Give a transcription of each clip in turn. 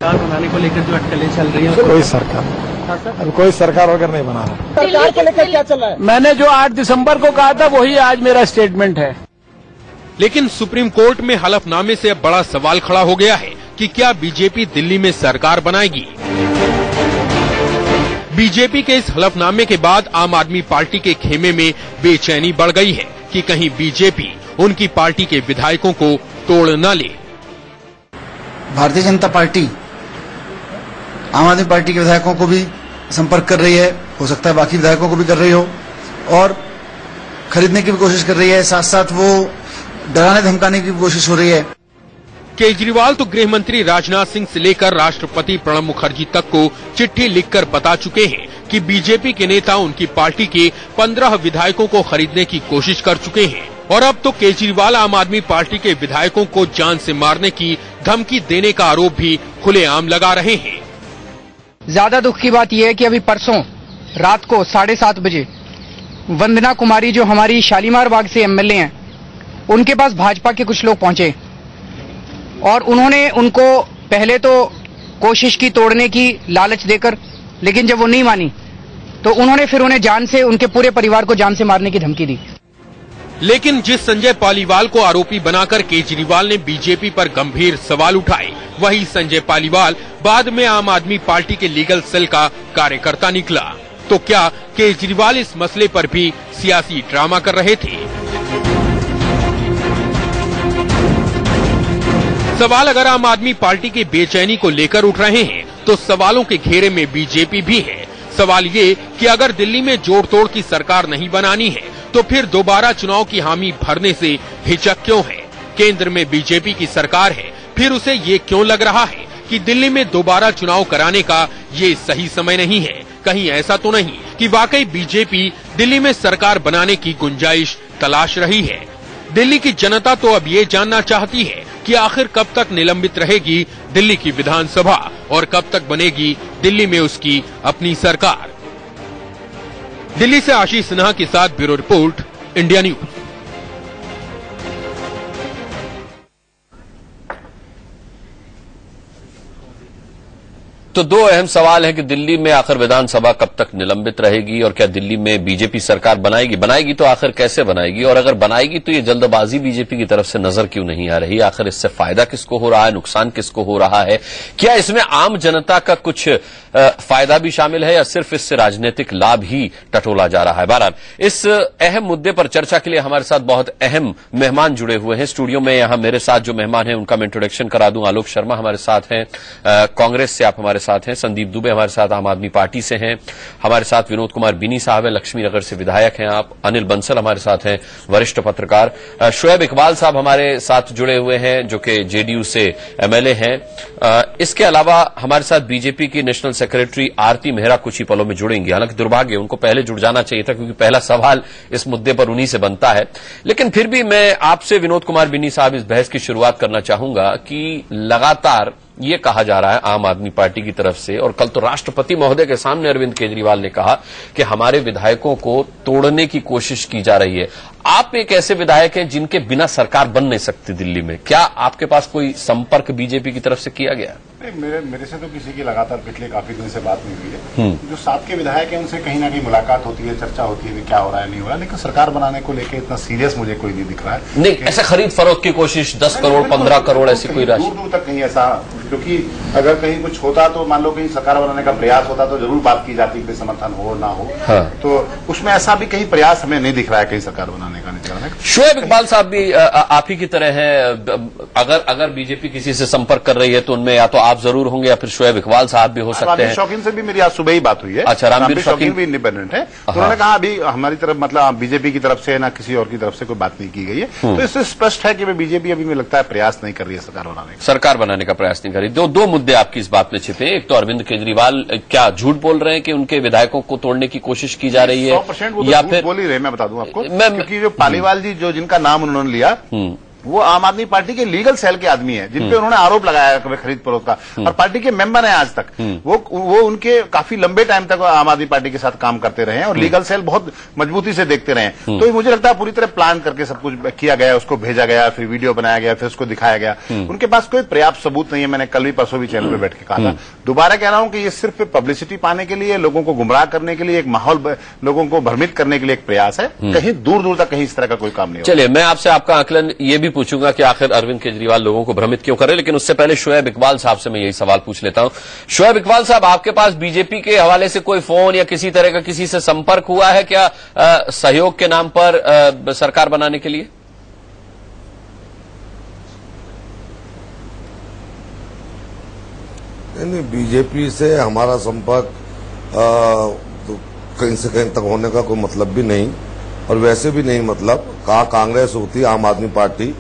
सरकार बनाने को लेकर जो अटकलें चल रही है, कोई सरकार अब कोई सरकार वगैरह नहीं बना रहा। सरकार को लेकर क्या चल रहा है? मैंने जो 8 दिसंबर को कहा था वही आज मेरा स्टेटमेंट है। लेकिन सुप्रीम कोर्ट में हलफनामे से अब बड़ा सवाल खड़ा हो गया है कि क्या बीजेपी दिल्ली में सरकार बनाएगी। बीजेपी के इस हलफनामे के बाद आम आदमी पार्टी के खेमे में बेचैनी बढ़ गई है कि कहीं बीजेपी उनकी पार्टी के विधायकों को तोड़ न ले। भारतीय जनता पार्टी आम आदमी पार्टी के विधायकों को भी संपर्क कर रही है, हो सकता है बाकी विधायकों को भी कर रही हो, और खरीदने की भी कोशिश कर रही है, साथ साथ वो डराने धमकाने की भी कोशिश हो रही है। केजरीवाल तो गृह मंत्री राजनाथ सिंह से लेकर राष्ट्रपति प्रणब मुखर्जी तक को चिट्ठी लिखकर बता चुके हैं कि बीजेपी के नेता उनकी पार्टी के 15 विधायकों को खरीदने की कोशिश कर चुके हैं, और अब तो केजरीवाल आम आदमी पार्टी के विधायकों को जान से मारने की धमकी देने का आरोप भी खुलेआम लगा रहे हैं। ज्यादा दुख की बात यह है कि अभी परसों रात को 7:30 बजे वंदना कुमारी, जो हमारी शालीमार बाग से एमएलए हैं, उनके पास भाजपा के कुछ लोग पहुंचे और उन्होंने उनको पहले तो कोशिश की तोड़ने की लालच देकर, लेकिन जब वो नहीं मानी तो उन्होंने फिर उन्हें जान से, उनके पूरे परिवार को जान से मारने की धमकी दी। लेकिन जिस संजय पालीवाल को आरोपी बनाकर केजरीवाल ने बीजेपी पर गंभीर सवाल उठाए, वही संजय पालीवाल बाद में आम आदमी पार्टी के लीगल सेल का कार्यकर्ता निकला। तो क्या केजरीवाल इस मसले पर भी सियासी ड्रामा कर रहे थे? सवाल अगर आम आदमी पार्टी की बेचैनी को लेकर उठ रहे हैं तो सवालों के घेरे में बीजेपी भी है। सवाल ये कि अगर दिल्ली में जोड़ तोड़ की सरकार नहीं बनानी है तो फिर दोबारा चुनाव की हामी भरने से हिचक क्यों है? केंद्र में बीजेपी की सरकार है, फिर उसे ये क्यों लग रहा है कि दिल्ली में दोबारा चुनाव कराने का ये सही समय नहीं है? कहीं ऐसा तो नहीं कि वाकई बीजेपी दिल्ली में सरकार बनाने की गुंजाइश तलाश रही है? दिल्ली की जनता तो अब ये जानना चाहती है कि आखिर कब तक निलंबित रहेगी दिल्ली की विधानसभा और कब तक बनेगी दिल्ली में उसकी अपनी सरकार। दिल्ली से आशीष सिन्हा के साथ ब्यूरो रिपोर्ट, इंडिया न्यूज। तो दो अहम सवाल हैं कि दिल्ली में आखिर विधानसभा कब तक निलंबित रहेगी और क्या दिल्ली में बीजेपी सरकार बनाएगी तो आखिर कैसे बनाएगी, और अगर बनाएगी तो ये जल्दबाजी बीजेपी की तरफ से नजर क्यों नहीं आ रही? आखिर इससे फायदा किसको हो रहा है, नुकसान किसको हो रहा है? क्या इसमें आम जनता का कुछ फायदा भी शामिल है या सिर्फ इससे राजनीतिक लाभ ही टटोला जा रहा है? बहरहाल इस अहम मुद्दे पर चर्चा के लिए हमारे साथ बहुत अहम मेहमान जुड़े हुए हैं स्टूडियो में। यहां मेरे साथ जो मेहमान हैं उनका मैं इंट्रोडक्शन करा दूं। आलोक शर्मा हमारे साथ हैं, कांग्रेस से आप हमारे साथ हैं। संदीप दुबे हमारे साथ आम आदमी पार्टी से हैं। हमारे साथ विनोद कुमार बिनी साहब हैं, लक्ष्मी नगर से विधायक हैं आप। अनिल बंसल हमारे साथ हैं, वरिष्ठ पत्रकार। शोएब इकबाल साहब हमारे साथ जुड़े हुए हैं जो कि जेडीयू से एमएलए हैं। इसके अलावा हमारे साथ बीजेपी की नेशनल सेक्रेटरी आरती मेहरा कुछ ही पलों में जुड़ेंगी। हालांकि दुर्भाग्य, उनको पहले जुड़ जाना चाहिए था क्योंकि पहला सवाल इस मुद्दे पर उन्हीं से बनता है। लेकिन फिर भी मैं आपसे विनोद कुमार बिनी साहब इस बहस की शुरुआत करना चाहूंगा कि लगातार ये कहा जा रहा है आम आदमी पार्टी की तरफ से, और कल तो राष्ट्रपति महोदय के सामने अरविंद केजरीवाल ने कहा कि हमारे विधायकों को तोड़ने की कोशिश की जा रही है। आप एक ऐसे विधायक हैं जिनके बिना सरकार बन नहीं सकती दिल्ली में, क्या आपके पास कोई संपर्क बीजेपी की तरफ से किया गया? नहीं, मेरे से तो किसी की लगातार पिछले काफी दिन से बात नहीं हुई है। जो साथ के विधायक हैं उनसे कहीं ना कहीं मुलाकात होती है, चर्चा होती है कि क्या हो रहा है, नहीं हो रहा, लेकिन सरकार बनाने को लेकर इतना सीरियस मुझे कोई नहीं दिख रहा है। नहीं, ऐसे खरीद फरोख्त की कोशिश 10 करोड़ 15 करोड़ ऐसी कोई राशि दूर दूर तक कहीं ऐसा, क्योंकि अगर कहीं कुछ होता तो मान लो कहीं सरकार बनाने का प्रयास होता तो जरूर बात की जाती कि समर्थन हो ना हो। हाँ। तो उसमें ऐसा भी कहीं प्रयास हमें नहीं दिख रहा है कहीं सरकार बनाने का, नहीं कराने का। शोएब इकबाल साहब भी आप ही की तरह हैं। अगर बीजेपी किसी से संपर्क कर रही है तो उनमें या तो आप जरूर होंगे या फिर शोएब इकबाल साहब भी हो सकते हैं। शौकीन से भी मेरी आज सुबह ही बात हुई है। अच्छा, रामवीर शौकीन भी इंडिपेंडेंट है। उन्होंने कहा अभी हमारी तरफ, मतलब बीजेपी की तरफ से ना किसी और की तरफ से कोई बात नहीं की गई है। तो इससे स्पष्ट है कि बीजेपी अभी मुझे लगता है प्रयास नहीं कर रही है सरकार बनाने का प्रयास नहीं कर रही। दो मुद्दे आपकी इस बात में छिपे हैं। एक तो अरविंद केजरीवाल क्या झूठ बोल रहे हैं कि उनके विधायकों को तोड़ने की कोशिश की जा रही है, 100% वो तो झूठ बोल ही रहे। मैं बता दूं आपको, क्योंकि जो पालीवाल जी जो जिनका नाम उन्होंने लिया वो आम आदमी पार्टी के लीगल सेल के आदमी हैं, जिन पे उन्होंने आरोप लगाया खरीद फरोख्त का, और पार्टी के मेंबर हैं आज तक। वो उनके काफी लंबे टाइम तक आम आदमी पार्टी के साथ काम करते रहे हैं और लीगल सेल बहुत मजबूती से देखते रहे हैं। तो मुझे लगता है पूरी तरह प्लान करके सब कुछ किया गया, उसको भेजा गया, फिर वीडियो बनाया गया, फिर उसको दिखाया गया। उनके पास कोई पर्याप्त सबूत नहीं है। मैंने कल भी परसों भी चैनल पे बैठ के कहा था, दोबारा कह रहा हूं कि ये सिर्फ पब्लिसिटी पाने के लिए, लोगों को गुमराह करने के लिए, एक माहौल लोगों को भ्रमित करने के लिए एक प्रयास है। कहीं दूर दूर तक कहीं इस तरह का कोई काम नहीं। चलिए, मैं आपसे आपका आकलन ये भी पूछूंगा कि आखिर अरविंद केजरीवाल लोगों को भ्रमित क्यों कर रहे हैं, लेकिन उससे पहले शोएब इकबाल साहब से मैं यही सवाल पूछ लेता हूं। शोएब इकबाल साहब, आपके पास बीजेपी के हवाले से कोई फोन या किसी तरह का किसी से संपर्क हुआ है क्या सहयोग के नाम पर सरकार बनाने के लिए? नहीं, बीजेपी से हमारा संपर्क तो कहीं से कहीं तक होने का कोई मतलब भी नहीं, और वैसे भी नहीं मतलब। कहा कांग्रेस होती, आम आदमी पार्टी,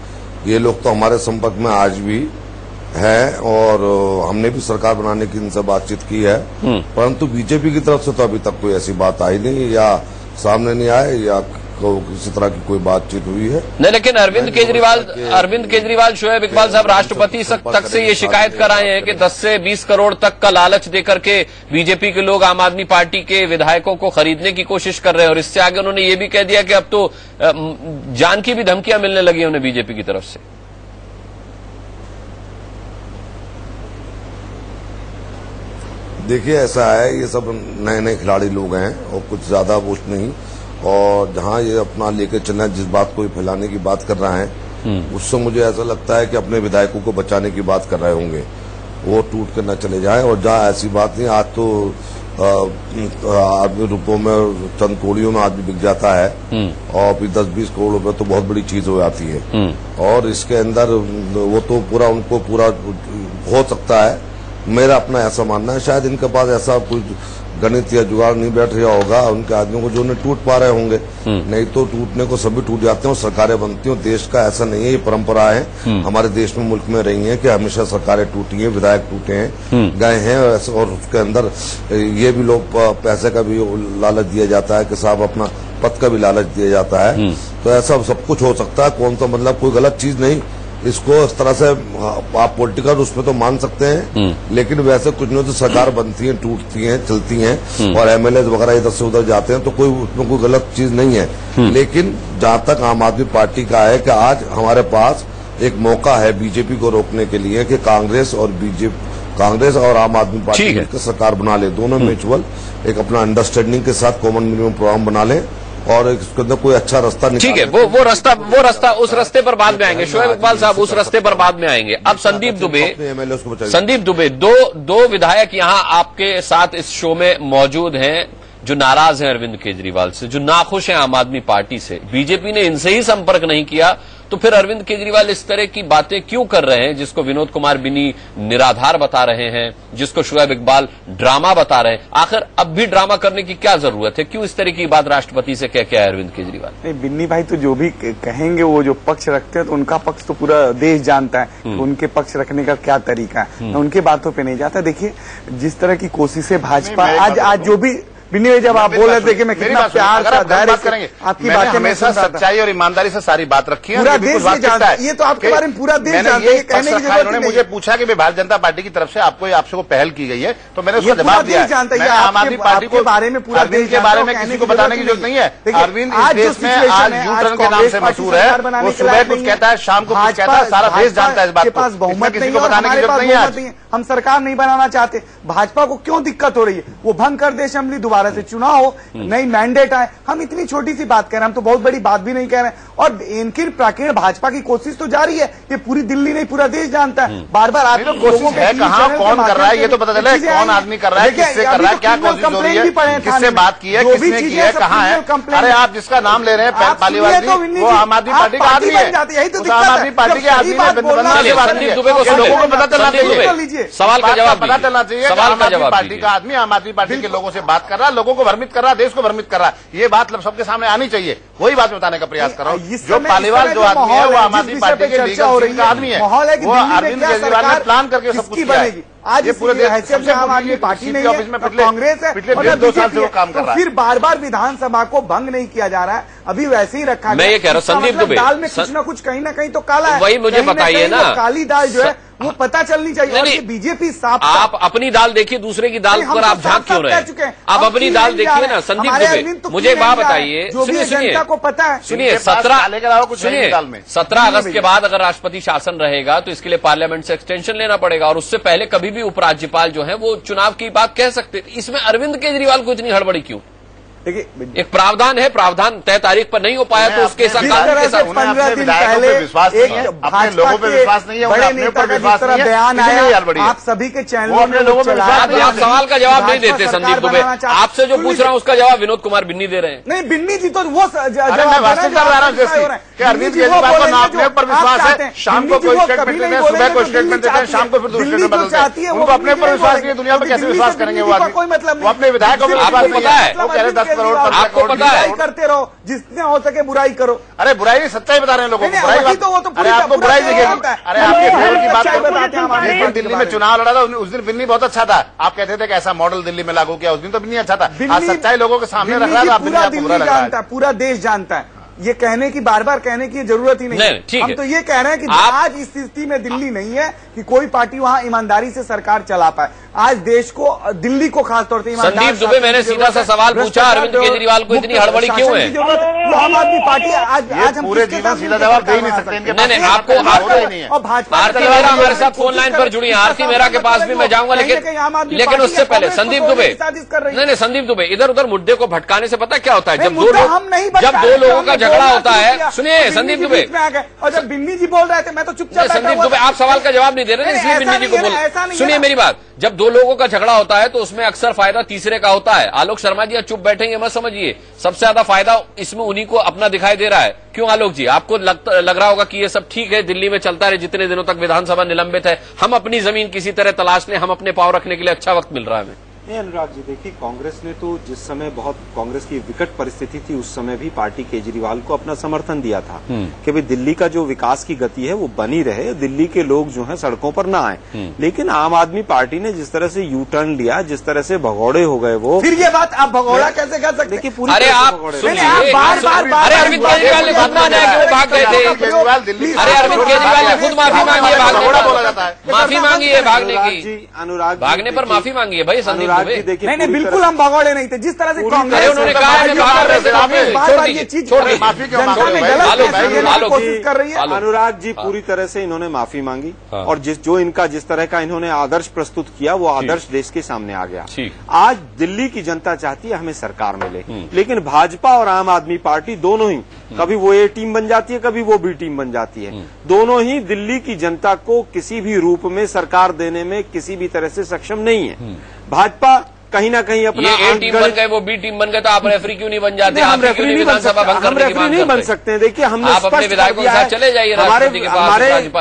ये लोग तो हमारे संपर्क में आज भी है, और हमने भी सरकार बनाने की इनसे बातचीत की है, परंतु बीजेपी की तरफ से तो अभी तक कोई ऐसी बात आई नहीं, या सामने नहीं आए, या किसी तरह की कोई बातचीत हुई है नहीं। लेकिन अरविंद केजरीवाल शोएब इकबाल साहब राष्ट्रपति तक से ये शिकायत कराए हैं कि 10 से 20 करोड़ तक का लालच देकर के बीजेपी के लोग आम आदमी पार्टी के विधायकों को खरीदने की कोशिश कर रहे हैं, और इससे आगे उन्होंने ये भी कह दिया कि अब तो जान की भी धमकियां मिलने लगी उन्हें बीजेपी की तरफ से। देखिए, ऐसा है, ये सब नए नए खिलाड़ी लोग हैं और कुछ ज्यादा वो नहीं, और जहां ये अपना लेके चलना, जिस बात को फैलाने की बात कर रहे हैं, उससे मुझे ऐसा लगता है कि अपने विधायकों को बचाने की बात कर रहे होंगे, वो टूट कर न चले जाएं। और जहां ऐसी बात नहीं, आज तो आदमी रुपयों में, चंद कौड़ियों में आदमी बिक जाता है, और फिर 10-20 करोड़ रुपए तो बहुत बड़ी चीज हो जाती है, और इसके अंदर वो तो पूरा उनको पूरा हो सकता है। मेरा अपना ऐसा मानना है, शायद इनके पास ऐसा कुछ गणित या जुगाड़ नहीं बैठ रहा होगा उनके आदमियों को, जो उन्हें टूट पा रहे होंगे। नहीं तो टूटने को सभी टूट जाते हैं और सरकारें बनती हैं। देश का ऐसा नहीं है, ये परंपरा है हमारे देश में, मुल्क में रही है कि हमेशा सरकारें टूटी हैं, विधायक टूटे हैं, गए हैं, और उसके अंदर ये भी लोग पैसे का भी लालच दिया जाता है कि साहब अपना पद का भी लालच दिया जाता है। तो ऐसा सब कुछ हो सकता है, कौन सा मतलब कोई गलत चीज नहीं। इसको इस तरह से आप पॉलिटिकल उसमें तो मान सकते हैं, लेकिन वैसे कुछ नहीं, तो सरकार बनती है, टूटती है, चलती हैं, और एमएलए वगैरह इधर से उधर जाते हैं, तो कोई उसमें कोई गलत चीज नहीं है। लेकिन जहां तक आम आदमी पार्टी का है कि आज हमारे पास एक मौका है बीजेपी को रोकने के लिए कि कांग्रेस और आम आदमी पार्टी मिलकर सरकार बना ले, दोनों म्यूचुअल एक अपना अंडरस्टैंडिंग के साथ कॉमन मिनिमम प्रोग्राम बना ले, और इसके अंदर कोई अच्छा रास्ता नहीं। ठीक है, वो रास्ता उस रास्ते पर बाद में आएंगे। शोएब इकबाल साहब, उस रास्ते पर बाद में आएंगे। अब संदीप दुबे, दो विधायक यहां आपके साथ इस शो में मौजूद हैं जो नाराज हैं अरविंद केजरीवाल से, जो नाखुश हैं आम आदमी पार्टी से। बीजेपी ने इनसे ही संपर्क नहीं किया, तो फिर अरविंद केजरीवाल इस तरह की बातें क्यों कर रहे हैं, जिसको विनोद कुमार बिनी निराधार बता रहे हैं, जिसको शोएब इकबाल ड्रामा बता रहे हैं? आखिर अब भी ड्रामा करने की क्या जरूरत है? क्यों इस तरह की बात राष्ट्रपति से कह के आए अरविंद केजरीवाल? नहीं, बिन्नी भाई तो जो भी कहेंगे, वो जो पक्ष रखते हैं, तो उनका पक्ष तो पूरा देश जानता है, उनके पक्ष रखने का क्या तरीका है। मैं उनकी बातों पर नहीं जाता। देखिए, जिस तरह की कोशिशें भाजपा आज जो भी बिन्नी भाई, जब आप बोल रहे थे कि मैं कितना प्यार से धैर्य करेंगे, आपकी बातें हमेशा सच्चाई और ईमानदारी से सारी बात रखी है। पूरा देश जानता है, ये तो आपके बारे में पूरा देश जानता है। कहने की जरूरत नहीं। मुझे पूछा कि भारतीय जनता पार्टी की तरफ से आपसे पहल की गई है, तो मैंने उसका जवाब दिया। आम आदमी पार्टी के बारे में, पूरा देश के बारे में किसी को बताने की जरूरत नहीं है। अरविंद इस देश में आज यू टर्न के नाम से मशहूर है। वो सुबह कुछ कहता है, शाम को कुछ कहता है, सारा देश जानता है इस बात को। पास बहुमत किसी को बताने की जरूरत नहीं है। हम सरकार नहीं बनाना चाहते। भाजपा को क्यों दिक्कत हो रही है? वो भंग कर दे असेंबली, दोबारा से चुनाव हो, नई मैंडेट आए। हम इतनी छोटी सी बात कह रहे हैं, हम तो बहुत बड़ी बात भी नहीं कह रहे हैं। और इनकी प्राकीर्ण भाजपा की कोशिश तो जारी है, ये पूरी दिल्ली नहीं पूरा देश जानता है। बार बार आप कोशिश है, कहाँ कौन कर रहा है ये तो पता चला है, कौन आदमी कर रहा है, किससे कर रहा है, क्या कोशिश हो रही है, किससे बात की है, किसने की है, कहाँ है। अरे आप जिसका नाम ले रहे हैं पालीवाल जी, वो आम आदमी पार्टी का आदमी है, आम आदमी पार्टी के आदमी है। लोगों को पता चलना चाहिए, सवाल का जवाब पता चलना चाहिए। आम आदमी पार्टी का आदमी आम आदमी पार्टी के लोगों से बात कर रहा लोगों को भ्रमित कर रहा है, देश को भ्रमित कर रहा है। ये बात सबके सामने आनी चाहिए, वही बात बताने का प्रयास कर रहा हूँ। जो पालीवाल जो आदमी है वो आम आदमी पार्टी के लीगल का आदमी है, वो अरविंद केजरीवाल ने प्लान करके सब कुछ किया है। आज ये पूरे हैसियत में आम आदमी पार्टी नहीं है, कांग्रेस है, पिछले 1.5-2 साल से वो काम कर रहा है। फिर बार बार विधानसभा को भंग नहीं किया जा रहा है, अभी वैसे ही रखा मैं ये कह रहा हूं संदीप दुबे, दाल में कुछ ना कुछ कहीं ना कहीं तो काला है। वही मुझे बताइए ना, काली दाल जो है वो पता चलनी चाहिए। और ये बीजेपी साफ, आप अपनी दाल देखिए, दूसरे की दाल पर आप झांक क्यों रहे हैं? आप अपनी दाल देखिए ना। संदीप दुबे, मुझे एक बात बताइए, सुनिए जनता को पता है, सुनिए 17 अगस्त के बाद अगर राष्ट्रपति शासन रहेगा तो इसके लिए पार्लियामेंट से एक्सटेंशन लेना पड़ेगा, और उससे पहले कभी भी उपराज्यपाल जो है वो चुनाव की बात कह सकते। इसमें अरविंद केजरीवाल को इतनी हड़बड़ी क्यों? देखिए, एक प्रावधान है, प्रावधान तय तारीख पर नहीं हो पाया तो उसके साथ 15 दिन पहले अपने लोगों पे विश्वास नहीं है, बड़े नेता का जिस तरह बयान आया, आप सभी के चैनलों में लोगों में आप सवाल का जवाब नहीं देते संदीप दुबे। आपसे जो पूछ रहा हूँ उसका जवाब विनोद कुमार बिन्नी दे रहे हैं। नहीं, बिन्नी जी तो वो अरविंद केजरीवाल को अपने ऊपर विश्वास है, शाम को कोई स्टेटमेंट देते हैं, सुबह को स्टेटमेंट देते हैं, शाम को फिर दूसरे स्टेटमेंट बदलते हैं। उनको अपने ऊपर विश्वास नहीं है, दुनिया में कैसे विश्वास करेंगे वो आदमी? वो अपने विधायकों पर विश्वास नहीं है, वो कह रहे 10 करोड़ आपको पता है, करते रहो, जितने हो सके बुराई करो। अरे बुराई नहीं, सच्चाई बता रहे हैं लोगों को। बुराई तो वो तो अरे आपको बुराई दिखेगी। अरे आपके फेवर की बात करते, दिल्ली में चुनाव लड़ा था उस दिन बिन्नी बहुत अच्छा था, आप कहते थे कि ऐसा मॉडल दिल्ली में लागू किया, उस दिन तो बिन्नी अच्छा था। आज सच्चाई लोगों के सामने रख रहा था, पूरा दिल्ली जानता है, पूरा देश जानता है। ये कहने की बार बार कहने की जरूरत ही नहीं है। हम तो ये कह रहे हैं कि आज इस स्थिति में दिल्ली नहीं है कि कोई पार्टी वहां ईमानदारी से सरकार चला पाए। आज देश को, दिल्ली को खासतौर से संदीप दुबे, मैंने सीधा सा सवाल पूछा, अरविंद केजरीवाल को इतनी हड़बड़ी क्यों है? वो आम आदमी पार्टी आज हम पूरे जीवन सीधा जवाब दे ही नहीं सकते। नहीं, आपको और भाजपा आरती मेहरा हमारे साथ फोन लाइन पर जुड़ी है। आरती मेहरा के पास भी मैं जाऊंगा, लेकिन उससे पहले संदीप दुबे, नहीं संदीप दुबे, इधर उधर मुद्दे को भटकाने से पता क्या होता है? जब दो लोगों का झगड़ा होता है, सुनिए संदीप दुबे, और जब बिन्नी जी बोल रहे थे मैं तो चुपचाप। संदीप दुबे, आप सवाल का जवाब नहीं दे रहे, इसलिए बिन्नी जी को बोल। सुनिए मेरी बात, जब दो लोगों का झगड़ा होता है तो उसमें अक्सर फायदा तीसरे का होता है। आलोक शर्मा जी चुप बैठेंगे मत समझिए, सबसे ज्यादा फायदा इसमें उन्हीं को अपना दिखाई दे रहा है। क्यों आलोक जी, आपको लग रहा होगा कि ये सब ठीक है, दिल्ली में चलता रहे, जितने दिनों तक विधानसभा निलंबित है, हम अपनी जमीन किसी तरह तलाश लें, हम अपने पांव रखने के लिए अच्छा वक्त मिल रहा है हमें। नहीं अनुराग जी, देखिए कांग्रेस ने तो जिस समय बहुत कांग्रेस की विकट परिस्थिति थी उस समय भी पार्टी केजरीवाल को अपना समर्थन दिया था कि भाई दिल्ली का जो विकास की गति है वो बनी रहे, दिल्ली के लोग जो हैं सड़कों पर ना आए। लेकिन आम आदमी पार्टी ने जिस तरह से यू टर्न लिया, जिस तरह से भगौड़े हो गए वो, फिर ये बात आप भगौड़ा कैसे कर सकते? देखिए पूरी अरे आप अरे अरविंद केजरीवाल ने खुद माना है कि वो भाग गए थे। अरे अरविंद केजरीवाल ने खुद माफी मांगी है भागने पर, माफी मांगी है भागने की, अनुराग भागने पर माफी मांगी है भाई संदीप दुबे। नहीं, बिल्कुल हम भगौड़े नहीं थे। जिस तरह से कांग्रेस उन्होंने कहा ये चीज कोशिश कर रही है। अनुराग जी पूरी तरह से इन्होंने माफी मांगी और जिस तरह का इन्होंने आदर्श प्रस्तुत किया वो आदर्श देश के सामने आ गया। आज दिल्ली की जनता चाहती है हमें सरकार मिले, लेकिन भाजपा और आम आदमी पार्टी दोनों ही, कभी वो ए टीम बन जाती है, कभी वो बी टीम बन जाती है, दोनों ही दिल्ली की जनता को किसी भी रूप में सरकार देने में किसी भी तरह से सक्षम नहीं है। भाजपा कहीं ना कहीं अपना ये ए टीम बन गए, वो बी टीम बन गए, तो आप रेफरी क्यों नहीं बन जाते? हम रेफरी नहीं बन सकते, हम रेफरी नहीं बन सकते। देखिए हमने आप अपने विधायकों के साथ चले जाइए, हमारे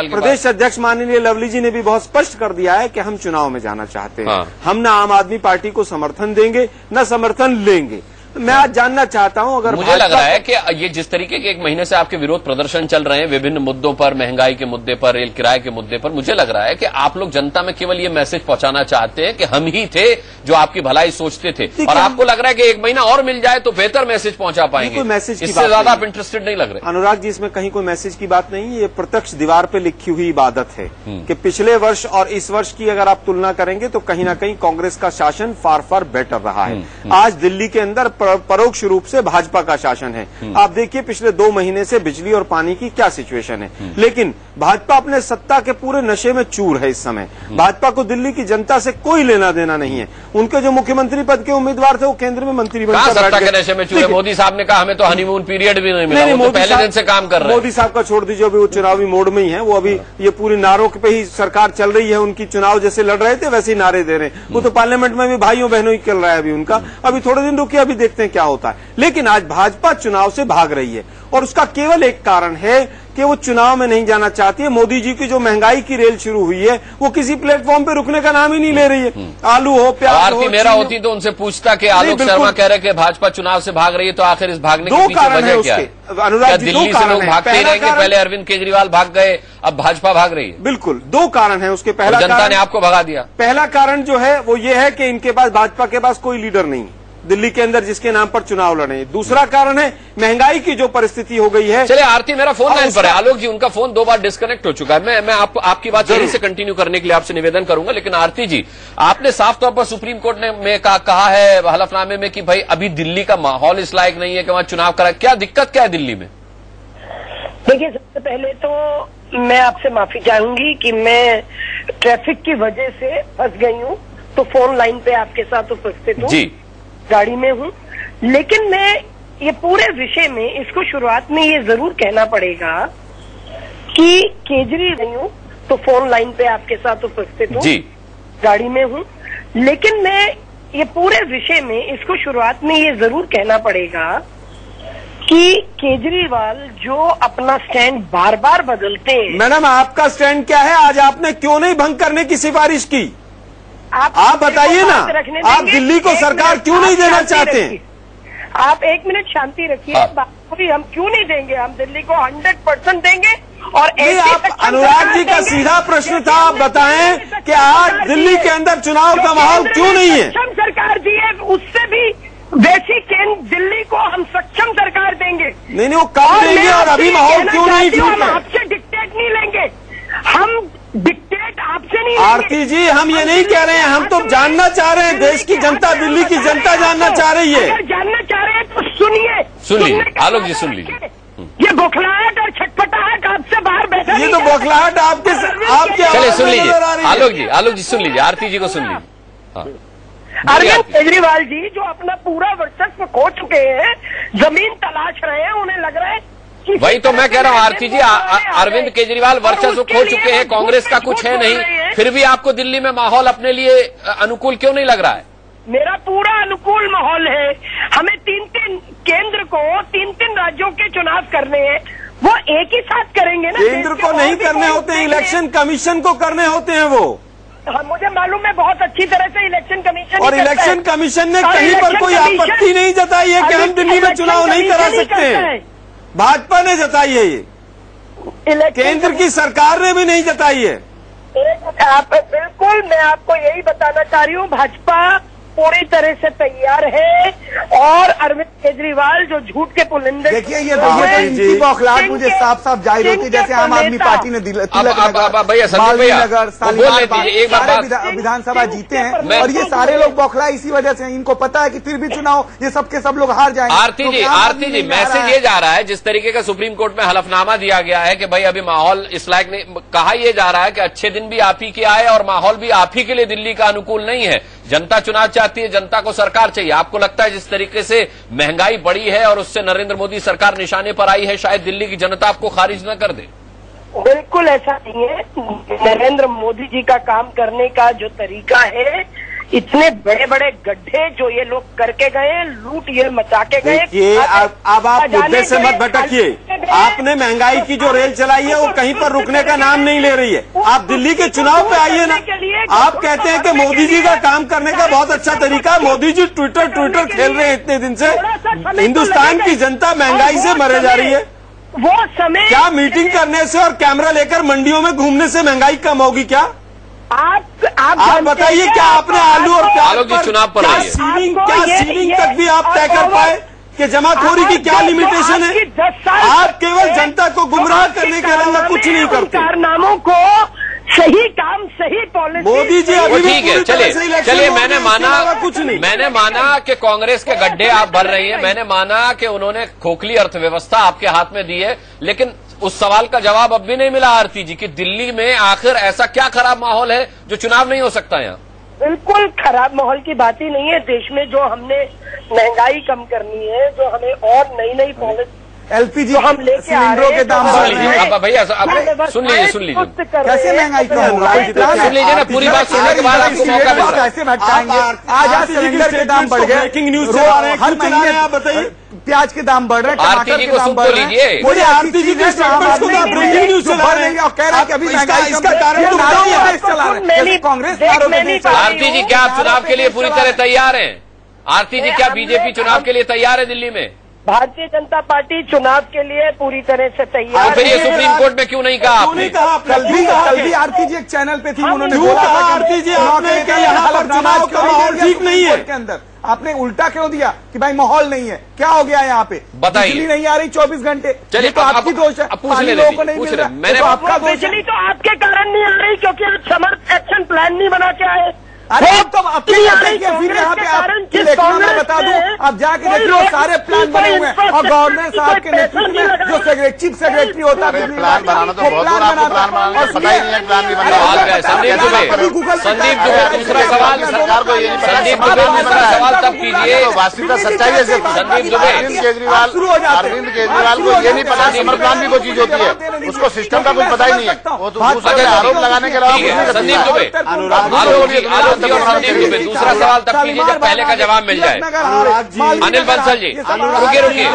प्रदेश अध्यक्ष माननीय लवली जी ने भी बहुत स्पष्ट कर दिया है कि हम चुनाव में जाना चाहते हैं। हम न आम आदमी पार्टी को समर्थन देंगे न समर्थन लेंगे। मैं आज जानना चाहता हूं, अगर मुझे लग रहा है कि ये जिस तरीके के 1 महीने से आपके विरोध प्रदर्शन चल रहे हैं विभिन्न मुद्दों पर, महंगाई के मुद्दे पर, रेल किराए के मुद्दे पर, मुझे लग रहा है कि आप लोग जनता में केवल ये मैसेज पहुंचाना चाहते हैं कि हम ही थे जो आपकी भलाई सोचते थे, और आपको लग रहा है कि 1 महीना और मिल जाए तो बेहतर मैसेज पहुंचा पाएंगे। मैसेज इससे ज्यादा आप इंटरेस्टेड नहीं लग रहे। अनुराग जी, इसमें कहीं कोई मैसेज की बात नहीं है, ये प्रत्यक्ष दीवार पे लिखी हुई इबादत है कि पिछले वर्ष और इस वर्ष की अगर आप तुलना करेंगे तो कहीं ना कहीं कांग्रेस का शासन फार बेटर रहा है। आज दिल्ली के अंदर परोक्ष रूप से भाजपा का शासन है। आप देखिए पिछले 2 महीने से बिजली और पानी की क्या सिचुएशन है, लेकिन भाजपा अपने सत्ता के पूरे नशे में चूर है इस समय। भाजपा को दिल्ली की जनता से कोई लेना देना नहीं है। उनके जो मुख्यमंत्री पद के उम्मीदवार थे वो केंद्र में मंत्री बनकर सत्ता के नशे में चूर है। मोदी साहब ने कहा हमें तो हनीमून पीरियड भी नहीं मिला, वो तो पहले दिन से काम कर रहे हैं। मोदी साहब का छोड़ दीजिए, अभी वो चुनावी मोड में ही है, वो अभी ये पूरी नारों पे ही सरकार चल रही है उनकी। चुनाव जैसे लड़ रहे थे वैसे ही नारे दे रहे हैं। वो तो पार्लियामेंट में भी भाइयों बहनों ही चल रहा है अभी उनका। अभी थोड़े दिन रुकिए, अभी देखते हैं क्या होता है। लेकिन आज भाजपा चुनाव से भाग रही है और उसका केवल एक कारण है कि वो चुनाव में नहीं जाना चाहती है। मोदी जी की जो महंगाई की रेल शुरू हुई है वो किसी प्लेटफॉर्म पे रुकने का नाम ही नहीं ले रही है। आलू हो, प्याज हो, मेरा होती तो उनसे पूछता कि आलोक शर्मा कह रहे कि भाजपा चुनाव से भाग रही है, तो आखिर इस भागने के पीछे वजह क्या है? अनुराग जी, दिल्ली से लोग भागते ही रहेंगे? पहले अरविंद केजरीवाल भाग गए, अब भाजपा भाग रही है। बिल्कुल, दो कारण है उसके। पहला जनता ने आपको भगा दिया। पहला कारण जो है वो ये है कि इनके पास, भाजपा के पास कोई लीडर नहीं दिल्ली के अंदर जिसके नाम पर चुनाव लड़े। दूसरा कारण है महंगाई की जो परिस्थिति हो गई है। चलिए आरती, मेरा फोन लाइन पर है आलोक जी, उनका फोन 2 बार डिस्कनेक्ट हो चुका है। मैं आपकी बात यहीं से कंटिन्यू करने के लिए आपसे निवेदन करूंगा, लेकिन आरती जी, आपने साफ तौर पर सुप्रीम कोर्ट ने कहा है हलफनामे में कि भाई अभी दिल्ली का माहौल इस लायक नहीं है कि वहां चुनाव करा। क्या दिक्कत क्या है दिल्ली में? देखिए, सबसे पहले तो मैं आपसे माफी चाहूंगी कि मैं ट्रैफिक की वजह से फंस गई हूँ, तो फोन लाइन पे आपके साथ उपस्थित हूँ, गाड़ी में हूँ। लेकिन मैं ये पूरे विषय में इसको शुरुआत में ये जरूर कहना पड़ेगा कि केजरीवाल हूँ, तो फोन लाइन पे आपके साथ उपस्थित हूँ, गाड़ी में हूँ। लेकिन मैं ये पूरे विषय में इसको शुरुआत में ये जरूर कहना पड़ेगा कि केजरीवाल जो अपना स्टैंड बार बार बदलते हैं। मैडम, आपका स्टैंड क्या है? आज आपने क्यों नहीं भंग करने की सिफारिश की? आप बताइए ना, आप दिल्ली को सरकार क्यों नहीं देना चाहते? आप 1 मिनट शांति रखिए। बाकी हम क्यों नहीं देंगे? हम दिल्ली को 100% देंगे। और आप, अनुराग जी का सीधा प्रश्न था, आप बताएं कि आज दिल्ली के अंदर चुनाव का माहौल क्यों नहीं है? सक्षम सरकार दी है, उससे भी वैसी केंद्र दिल्ली को हम सक्षम सरकार देंगे। नहीं, वो कब देंगे और अभी माहौल क्यों नहीं ठीक है? आपसे डिक्टेट नहीं लेंगे, हम डिक्टेट आपसे नहीं। आरती जी, हम ये नहीं कह रहे हैं, हम तो जानना चाह रहे हैं, देश की जनता, दिल्ली की जनता जानना चाह रही है। अगर जानना चाह रहे हैं तो सुनिए। सुन लीजिए आलोक जी, सुन लीजिए। ये बौखलाहट और छटपटाहट आपसे बाहर बैठा, ये तो बौखलाहट आपके चलिए सुन लीजिए आलोक जी सुन लीजिए, आरती जी को सुन लीजिए। अरविंद केजरीवाल जी जो अपना पूरा वर्चस्व खो चुके हैं, जमीन तलाश रहे हैं, उन्हें लग रहा है कि वही तो मैं कह रहा हूँ आरती जी, अरविंद केजरीवाल वर्चस्व खो चुके हैं, कांग्रेस का कुछ है नहीं, फिर भी आपको दिल्ली में माहौल अपने लिए अनुकूल क्यों नहीं लग रहा है? मेरा पूरा अनुकूल माहौल है। हमें 3-3 केंद्र को 3-3 राज्यों के चुनाव करने हैं, वो एक ही साथ करेंगे ना। केंद्र को नहीं करने होते, इलेक्शन कमीशन को करने होते हैं वो। मुझे मालूम है बहुत अच्छी तरह से इलेक्शन कमीशन, और इलेक्शन कमीशन ने कहीं पर कोई आपत्ति नहीं जताई है कि हम दिल्ली में चुनाव नहीं करा सकते हैं। भाजपा ने जताई है ये, केंद्र की सरकार ने भी नहीं जताई है। बिल्कुल, मैं आपको यही बताना चाह रही हूँ, भाजपा पूरी तरह से तैयार है। और अरविंद केजरीवाल जो झूठ के पुलिंदे, देखिए ये इनकी बौखलाहट मुझे साफ साफ जाहिर होती है। जैसे आम आदमी पार्टी ने विधानसभा जीते हैं और ये सारे लोग बौखलाए इसी वजह से। इनको पता है कि फिर भी चुनाव ये सब लोग हार जाएंगे। आरती जी मैसेज ये जा रहा है, जिस तरीके का सुप्रीम कोर्ट में हलफनामा दिया गया है कि भाई अभी माहौल इस लायक नहीं, कहा यह जा रहा है कि अच्छे दिन भी आप ही के आए और माहौल भी आप ही के लिए दिल्ली का अनुकूल नहीं है। जनता चुनाव चाहती है, जनता को सरकार चाहिए। आपको लगता है जिस तरीके से महंगाई बढ़ी है और उससे नरेंद्र मोदी सरकार निशाने पर आई है, शायद दिल्ली की जनता आपको खारिज न कर दे? बिल्कुल ऐसा नहीं है। नरेंद्र मोदी जी का काम करने का जो तरीका है, इतने बड़े बड़े गड्ढे जो ये लोग करके गए, लूट ये मचा के गए। देखिए, अब आप मुद्दे से मत भटकिए। आपने महंगाई की जो रेल चलाई है वो कहीं पर रुकने का नाम नहीं ले रही है। आप दिल्ली के चुनाव पे आइए ना। आप कहते हैं कि मोदी जी का काम करने का बहुत अच्छा तरीका है। मोदी जी ट्विटर खेल रहे हैं इतने दिन से। हिंदुस्तान की जनता महंगाई से मरे जा रही है। वो समय क्या मीटिंग करने से और कैमरा लेकर मंडियों में घूमने से महंगाई कम होगी क्या? आप बताइए, क्या आपने आलू और प्याज पर क्या सीलिंग तक भी आप तय कर पाए कि जमाखोरी की क्या लिमिटेशन है? आप केवल जनता को गुमराह करने के अलावा कुछ नहीं करते। कारनामों को सही काम, सही पॉलिसी। मोदी जी अभी ठीक है, चलिए मैंने माना कि कांग्रेस के गड्ढे आप भर रही हैं, मैंने माना कि उन्होंने खोखली अर्थव्यवस्था आपके हाथ में दी है, लेकिन उस सवाल का जवाब अब भी नहीं मिला आरती जी कि दिल्ली में आखिर ऐसा क्या खराब माहौल है जो चुनाव नहीं हो सकता यहाँ? बिल्कुल खराब माहौल की बात ही नहीं है। देश में जो हमने महंगाई कम करनी है, जो हमें और नई पॉलिसी, एलपीजी सिलेंडरों के दाम बढ़ रहे हैं। भैया सुन लीजिए कैसे महंगाई कम होगा? सुन लीजिए ना, पूरी बात सुनने के बाद आपको मौका मिलता है। कैसे भटकाएंगे? आज सिलेंडर के दाम बढ़ गए, ब्रेकिंग न्यूज से आ रहे हैं, हर महीने आप बताइए प्याज के दाम बढ़ रहे हैं, आरती जी को सुन तो लीजिए। कोई आरती जी के ब्रेकिंग न्यूज चला रहे हैं और कह रहे हैं कि अभी महंगाई इसका कारण तो बताइए। कांग्रेस आरती जी क्या आप चुनाव के लिए पूरी तरह तैयार हैं? आरती जी क्या बीजेपी चुनाव के लिए तैयार है दिल्ली में? भारतीय जनता पार्टी चुनाव के लिए पूरी तरह से तैयार है। फिर ये सुप्रीम कोर्ट में क्यों नहीं कहा आपने? कल भी आरती जी एक चैनल पे थी, उन्होंने बोला आरती जी आपने यहाँ पर चुनाव का माहौल ठीक नहीं है के अंदर, आपने उल्टा क्यों दिया कि भाई माहौल नहीं है? क्या हो गया यहाँ पे? बताइए। बिजली नहीं आ रही 24 घंटे, चलिए तो आपकी दोष है। पूछ लोगों को नहीं मिल रहा, मैंने आपका बिजली तो आपके कारण नहीं आ रही क्योंकि आप समर्थ एक्शन प्लान नहीं बना के आए। अरे अब तो अपनी फिर यहाँ पे आप मैं बता दूं, आप जाके देखिए सारे प्लान बने हुए हैं और गवर्नर साहब के नेतृत्व में जो चीफ सेक्रेटरी होता है प्लान बनाना तो बहुत दूर, आपको प्लान बनाना पता ही नहीं है, प्लान भी बना। संदीप दुबे दूसरा सवाल सरकार को ये संदीप दुबे दूसरा सवाल तब कीजिए। वास्तविकता सच्चाई है। संदीप दुबे अरविंद केजरीवाल को ये नहीं पता समर प्लान भी कोई चीज होती है, उसको सिस्टम का कुछ पता ही नहीं है। वो तो दूसरे आरोप लगाने के अलावा संदीप दुबे संदीप दुबे दूसरा सवाल तब कीजिए जब पहले का जवाब मिल जाए। अनिल बंसल जी रुकिए,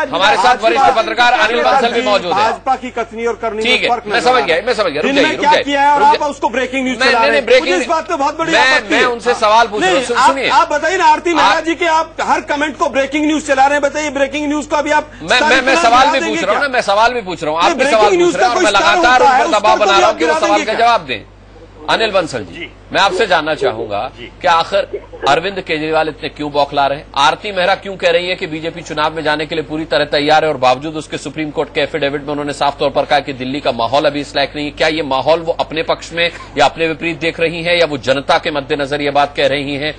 हमारे साथ वरिष्ठ पत्रकार अनिल बंसल भी मौजूद है। भाजपा की कथनी और करनी ठीक है, मैं समझ गया रुक जाइए। उसको ब्रेकिंग न्यूज चला रहे हैं, ब्रेकिंग इस बात पे बहुत बड़ी मैं उनसे सवाल पूछ रहा हूँ, सुनिए। आप बताइए ना आरती मेहरा जी के आप हर कमेंट को ब्रेकिंग न्यूज चला रहे हैं, बताइए ब्रेकिंग न्यूज को अभी आप मैं सवाल भी पूछ रहा हूँ ना, मैं सवाल भी पूछ रहा हूँ, आप भी सवाल पूछ रहे हैं और मैं लगातार उन पर दबाव बना रहा हूँ कि वो सवाल का जवाब दें। अनिल बंसल जी, मैं आपसे जानना चाहूंगा कि आखिर अरविंद केजरीवाल इतने क्यों बौखला रहे हैं? आरती मेहरा क्यों कह रही है कि बीजेपी चुनाव में जाने के लिए पूरी तरह तैयार है और बावजूद उसके सुप्रीम कोर्ट के एफिडेविट में उन्होंने साफ तौर पर कहा कि दिल्ली का माहौल अभी इस लायक नहीं है? क्या ये माहौल वो अपने पक्ष में या अपने विपरीत देख रही है या वो जनता के मद्देनजर ये बात कह रही है?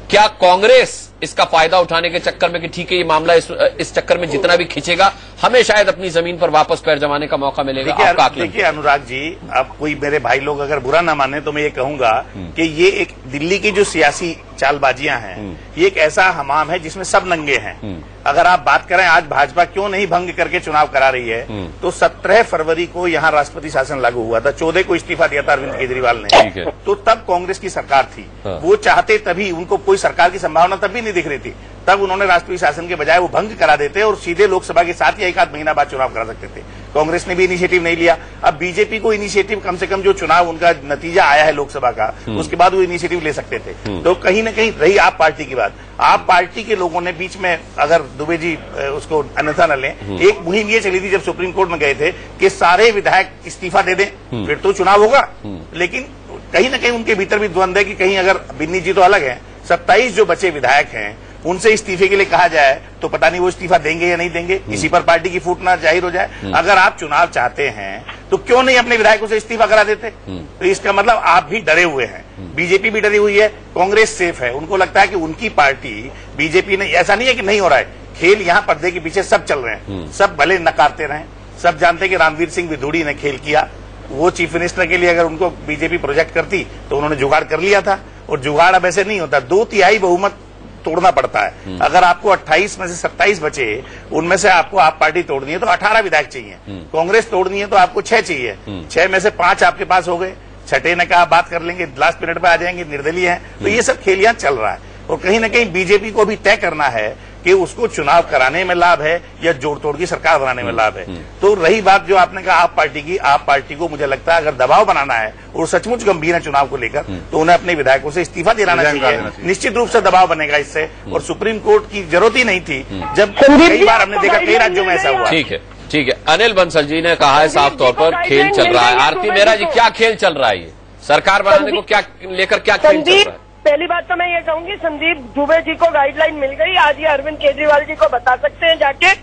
क्या कांग्रेस इसका फायदा उठाने के चक्कर में कि ठीक है ये मामला इस चक्कर में जितना भी खींचेगा हमें शायद अपनी जमीन पर वापस पैर जमाने का मौका मिलेगा? देखिए अनुराग जी, अब कोई मेरे भाई लोग अगर बुरा ना माने तो मैं ये कहूंगा कि ये एक दिल्ली की जो सियासी चालबाजियां हैं, ये एक ऐसा हमाम है जिसमें सब नंगे हैं। अगर आप बात करें आज भाजपा क्यों नहीं भंग करके चुनाव करा रही है, तो 17 फरवरी को यहाँ राष्ट्रपति शासन लागू हुआ था, 14 को इस्तीफा दिया था अरविंद केजरीवाल ने, तो तब कांग्रेस की सरकार थी। वो चाहते तभी, उनको कोई सरकार की संभावना तब भी नहीं दिख रही थी, तब उन्होंने राष्ट्रीय शासन के बजाय वो भंग करा देते और सीधे लोकसभा के साथ या एक आध महीना बाद चुनाव करा सकते थे। कांग्रेस ने भी इनिशिएटिव नहीं लिया। अब बीजेपी को इनिशिएटिव, कम से कम जो चुनाव उनका नतीजा आया है लोकसभा का, उसके बाद वो इनिशिएटिव ले सकते थे। तो कहीं ना कहीं रही आप पार्टी की बात, आप पार्टी के लोगों ने बीच में, अगर दुबे जी उसको अन्यथा न लें, एक मुहिम ये चली थी जब सुप्रीम कोर्ट में गए थे कि सारे विधायक इस्तीफा दे दें फिर तो चुनाव होगा। लेकिन कहीं ना कहीं उनके भीतर भी द्वंद्व है कि कहीं अगर बिन्नी जी तो अलग है, 27 जो बचे विधायक हैं उनसे इस्तीफे के लिए कहा जाए तो पता नहीं वो इस्तीफा देंगे या नहीं देंगे, इसी पर पार्टी की फूट ना जाहिर हो जाए। अगर आप चुनाव चाहते हैं तो क्यों नहीं अपने विधायकों से इस्तीफा करा देते? तो इसका मतलब आप भी डरे हुए हैं, बीजेपी भी डरी हुई है, कांग्रेस सेफ है। उनको लगता है कि उनकी पार्टी बीजेपी ने, ऐसा नहीं है कि नहीं हो रहा है, खेल यहाँ पर्दे के पीछे सब चल रहे हैं, सब भले नकारते रहे, सब जानते हैं कि रणवीर सिंह विधूड़ी ने खेल किया। वो चीफ मिनिस्टर के लिए अगर उनको बीजेपी प्रोजेक्ट करती तो उन्होंने जुगाड़ कर लिया था, और जुगाड़ अब ऐसे नहीं होता, 2/3 बहुमत तोड़ना पड़ता है। अगर आपको 28 में से 27 बचे, उनमें से आपको आप पार्टी तोड़नी है तो 18 विधायक चाहिए, कांग्रेस तोड़नी है तो आपको 6 चाहिए, 6 में से 5 आपके पास हो गए, छठे ने कहा बात कर लेंगे, लास्ट मिनट पे आ जाएंगे, निर्दलीय हैं। तो ये सब खेल यहाँ चल रहा है और कहीं ना कहीं बीजेपी को भी तय करना है कि उसको चुनाव कराने में लाभ है या जोड़ तोड़ की सरकार बनाने में लाभ है। तो रही बात जो आपने कहा आप पार्टी की, आप पार्टी को मुझे लगता है अगर दबाव बनाना है और सचमुच गंभीर है चुनाव को लेकर, तो उन्हें अपने विधायकों से इस्तीफा दिलाना चाहिए। निश्चित रूप से दबाव बनेगा इससे, और सुप्रीम कोर्ट की जरूरत ही नहीं थी, जब कई बार हमने देखा कई राज्यों में ऐसा हुआ। ठीक है। अनिल बंसल जी ने कहा है साफ तौर पर खेल चल रहा है। आरती मेहरा जी, क्या खेल चल रहा है? ये सरकार बनाने को क्या लेकर क्या खेल चल रहा है? पहली बात तो मैं ये कहूंगी, संदीप दुबे जी को गाइडलाइन मिल गई, आज ये अरविंद केजरीवाल जी को बता सकते हैं जाके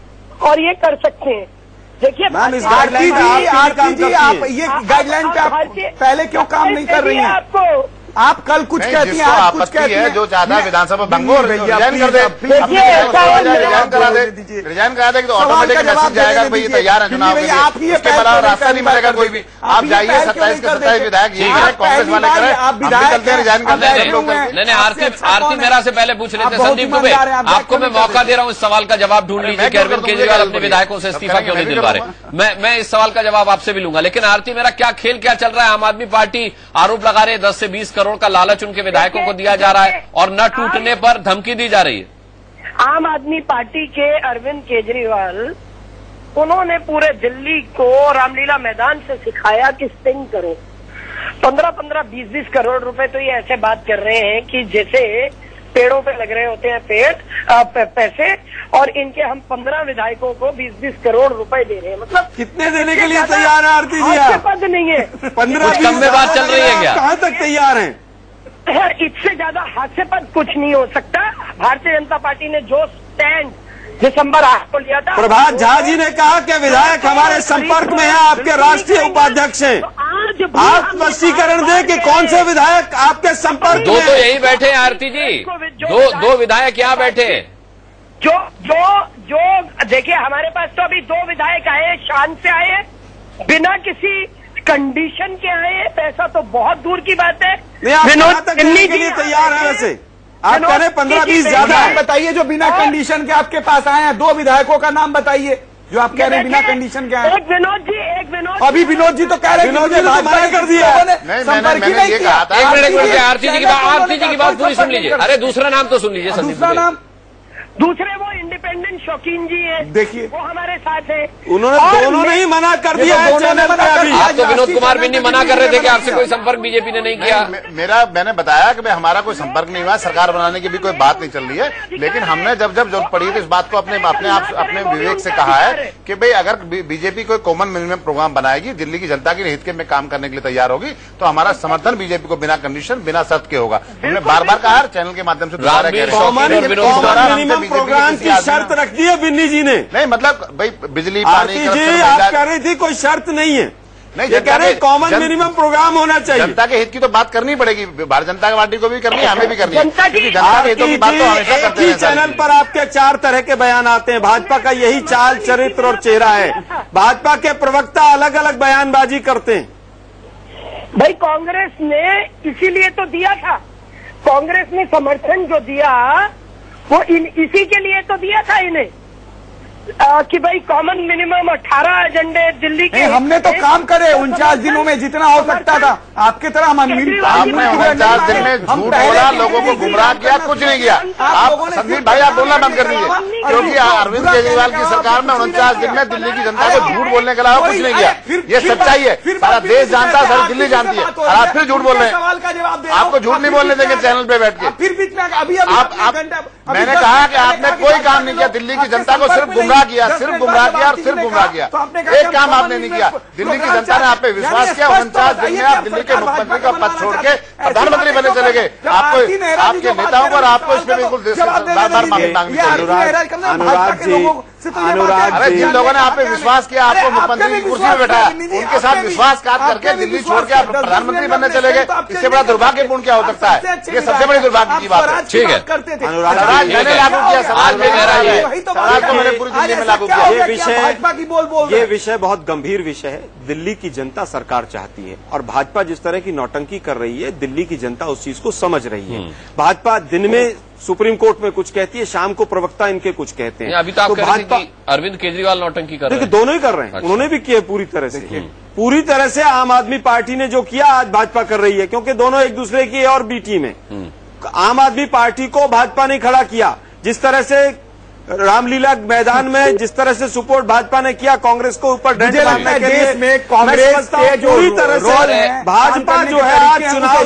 और ये कर सकते हैं। देखिए आरती जी, आप ये गाइडलाइन पे आप पहले क्यों काम नहीं कर रही हैं? आपको आप कल कुछ कहती हैं, आज कुछ कहती हैं। जो चाहता है विधानसभा भंग हो, रिजाइन कर दे, रिजाइन करा दे तो ऑटोमेटिक मैसेज जाएगा भाई तैयार है चुनाव के लिए, उसके अलावा रास्ता नहीं मिलेगा कोई भी। आप जाइए 27 के 27 विधायक यही है, कांग्रेस वाले करें, हम भी चलते हैं, रिजाइन करते हैं। नहीं, आरती मेहरा से पहले पूछ रहे थे संदीप दुबे, आपको मैं मौका दे रहा हूँ इस सवाल का जवाब ढूंढ लीजिए कि अरविंद केजरीवाल अपने विधायकों से इस्तीफा क्यों नहीं दिलवा रहे। मैं इस सवाल का जवाब आपसे भी लूंगा, लेकिन आरती मेहरा क्या खेल क्या चल रहा है? आम आदमी पार्टी आरोप लगा रहे 10 से 20 करोड़ का लालच उनके विधायकों को दिया जा रहा है और न टूटने पर धमकी दी जा रही है। आम आदमी पार्टी के अरविंद केजरीवाल, उन्होंने पूरे दिल्ली को रामलीला मैदान से सिखाया कि स्टिंग करो। 15-15, 20-20 करोड़ रुपए तो ये ऐसे बात कर रहे हैं कि जैसे पेड़ों पे लग रहे होते हैं पैसे, और इनके हम 15 विधायकों को 20-20 करोड़ रुपए दे रहे हैं। मतलब कितने देने के लिए तैयार है आरती जी? पद नहीं है। 15 में बात चल रही है क्या? कहाँ तक तैयार हैं? इससे ज्यादा हास्यास्पद कुछ नहीं हो सकता। भारतीय जनता पार्टी ने जो स्टैंड दिसंबर 8 को लिया था। प्रभात झा जी ने कहा कि विधायक हमारे संपर्क में हैं, आपके राष्ट्रीय उपाध्यक्ष हैं। आप स्पष्टीकरण दें कि कौन से विधायक आपके संपर्क में? तो यही बैठे हैं आरती जी, दो विधायक यहाँ बैठे हैं। जो देखिए, हमारे पास तो अभी 2 विधायक आए, शान से आए, बिना किसी कंडीशन के आए। पैसा तो बहुत दूर की बात है। विनोद दिल्ली के लिए तैयार है। वैसे आप कह रहे 15-20 ज्यादा है। बताइए जो बिना कंडीशन के आपके पास आए हैं, 2 विधायकों का नाम बताइए जो आप कह रहे हैं बिना कंडीशन के आए। एक विनोद अभी विनोद जी तो कह रहे हैं विनोद जी तो मना कर दिया। संपर्क ही नहीं किया। एक मिनट आरती जी की बात पूरी सुन लीजिए। अरे दूसरा नाम तो सुन लीजिए। दूसरा नाम, दूसरे वो इंडिपेंडेंट शौकीन जी हैं, देखिए वो हमारे साथ है। उन्होंने दोनों ने ही मना कर दिया है चैनल पे। अभी आप तो विनोद कुमार बिन्नी मना कर रहे थे कि आपसे कोई संपर्क बीजेपी ने नहीं किया। मैंने बताया कि हमारा कोई संपर्क नहीं हुआ, सरकार बनाने की भी कोई बात नहीं चल रही है। लेकिन हमने जब जरूरत पड़ी तो इस बात को अपने विवेक से कहा है कि भाई अगर बीजेपी कोई कॉमन मिनिमम प्रोग्राम बनाएगी, दिल्ली की जनता के हित में काम करने के लिए तैयार होगी, तो हमारा समर्थन बीजेपी को बिना कंडीशन, बिना शर्त के होगा। हमने बार बार कहा, चैनल के माध्यम से प्रोग्राम की शर्त रख दी है बिन्नी जी ने। नहीं मतलब भाई बिजली पानी जी आप कह रही थी कोई शर्त नहीं है। नहीं, ये कह रहे कॉमन मिनिमम प्रोग्राम होना चाहिए। जनता के हित की तो बात करनी पड़ेगी, भारतीय जनता पार्टी को भी करनी है, हमें भी करनी है, क्योंकि जनता के हितों की बात तो हमेशा करते हैं। चैनल पर आपके 4 तरह के बयान आते हैं। भाजपा का यही चाल, चरित्र और चेहरा है। भाजपा के प्रवक्ता अलग अलग बयानबाजी करते हैं। भाई कांग्रेस ने इसीलिए तो दिया था, कांग्रेस ने समर्थन जो दिया वो इसी के लिए तो दिया था इन्हें कि भाई कॉमन मिनिमम 18 एजेंडे दिल्ली के। हमने तो काम करे 49 दिनों में जितना हो सकता था। आपके तरह आपने 49 दिन में झूठ बोला, लोगों को गुमराह किया, कुछ नहीं किया। आप संदीप भाई आप बोलना बंद कर दीजिए, क्योंकि अरविंद केजरीवाल की सरकार में 49 दिन में दिल्ली की जनता को झूठ बोलने के अलावा कुछ नहीं किया। ये सच्चाई है, सारा देश जानता है, सारी दिल्ली जानती है, और आप फिर झूठ बोल रहे हैं। आपको झूठ नहीं बोलने देंगे चैनल पे बैठ के। मैंने कहा कि आपने कोई काम नहीं किया, दिल्ली की जनता को सिर्फ गुमराह किया, सिर्फ गुमराह किया और सिर्फ गुमराह किया। एक काम आपने नहीं किया। दिल्ली की जनता ने आप पे विश्वास किया। 49 दिन में आप दिल्ली के मुख्यमंत्री का पद छोड़ के प्रधानमंत्री बने चले गए। आपको आपके नेताओं पर आपको इस पे बिल्कुल बार बार माफी मांगनी चाहिए। अरे जिन लोगों ने आप पे विश्वास किया, आपको मुख्यमंत्री की कुर्सी में बैठाया, उनके साथ विश्वासघात करके दिल्ली छोड़ के आप प्रधानमंत्री बनने चले गए, इससे बड़ा दुर्भाग्यपूर्ण क्या हो सकता है? ये सबसे बड़ी दुर्भाग्य की बात है। ठीक है, स्वराज मैंने लागू किया, समाज में स्वराज को मैंने पूरी दिल्ली में लागू किया। ये विषय बहुत गंभीर विषय है। दिल्ली की जनता सरकार चाहती है, और भाजपा जिस तरह की नौटंकी कर रही है, दिल्ली की जनता उस चीज को समझ रही है। भाजपा दिन में सुप्रीम कोर्ट में कुछ कहती है, शाम को प्रवक्ता इनके कुछ कहते हैं। अभी तो आप कह रहे थे कि अरविंद केजरीवाल नौटंकी कर रहे हैं। दोनों ही कर रहे हैं। अच्छा। उन्होंने भी किया पूरी तरह से। पूरी तरह से आम आदमी पार्टी ने जो किया आज भाजपा कर रही है, क्योंकि दोनों एक दूसरे की और बी टीम है। आम आदमी पार्टी को भाजपा ने खड़ा किया, जिस तरह से रामलीला मैदान में जिस तरह से सपोर्ट भाजपा ने किया कांग्रेस को ऊपर डंडे मारने के लिए, में कांग्रेस के जो पूरी तरह से भाजपा जो है आज चुनाव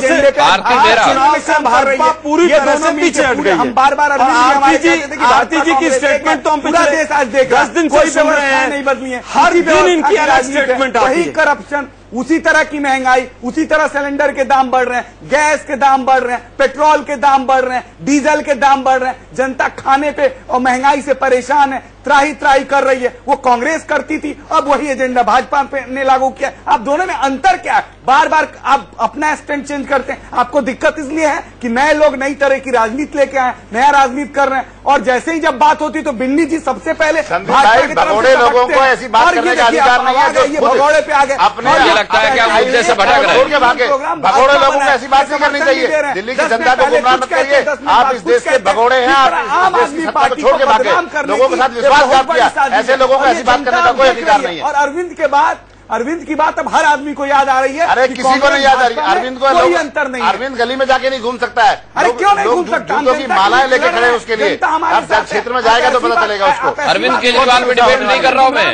से भाजपा पूरी तरह से पीछे हट गई है। हम बार बार आरती जी की स्टेटमेंट तो हम पिछले 10 दिन से सुन रहे हैं, नहीं बदली है। हर दिन इनकी अलग स्टेटमेंट आती है। करप्शन, उसी तरह की महंगाई, उसी तरह सिलेंडर के दाम बढ़ रहे हैं, गैस के दाम बढ़ रहे हैं, पेट्रोल के दाम बढ़ रहे हैं, डीजल के दाम बढ़ रहे हैं। जनता खाने पे और महंगाई से परेशान है, त्राही त्राही कर रही है। वो कांग्रेस करती थी, अब वही एजेंडा भाजपा ने लागू किया। आप दोनों में अंतर क्या है? बार बार आप अपना स्टैंड चेंज करते हैं। आपको दिक्कत इसलिए है कि नए लोग नई तरह की राजनीति लेके आए, नया राजनीति कर रहे हैं, और जैसे ही जब बात होती तो बिन्नी जी सबसे पहले भगोड़े लोगों को ऐसी बात करने का अधिकार नहीं है जो भगोड़े पे आ गए। अपने लगता है कि आप मुद्दे से भटक रहे हैं। भगोड़े लोगों को ऐसी बात नहीं करनी चाहिए। दिल्ली की जनता को गुमराह मत करिए। आप इस देश के भगोड़े हैं, आप इस देश की सत्ता को छोड़ के भागे, लोगों के साथ विश्वासघात किया। ऐसे लोगों को ऐसी बात करने का कोई अधिकार नहीं है। और अरविंद के बाद अरविंद की बात अब हर आदमी को याद आ रही है। अरे किसी को नहीं याद आ रही, अरविंद को कोई अंतर नहीं, अरविंद गली में जाके नहीं घूम सकता है। अरे क्यों नहीं घूम सकता? जूतों की मालाएं लेके खड़े हैं उसके लिए। अब क्षेत्र में जाएगा तो पता चलेगा उसको। अरविंद केजरीवाल में डिबेट नहीं कर रहा हूं मैं।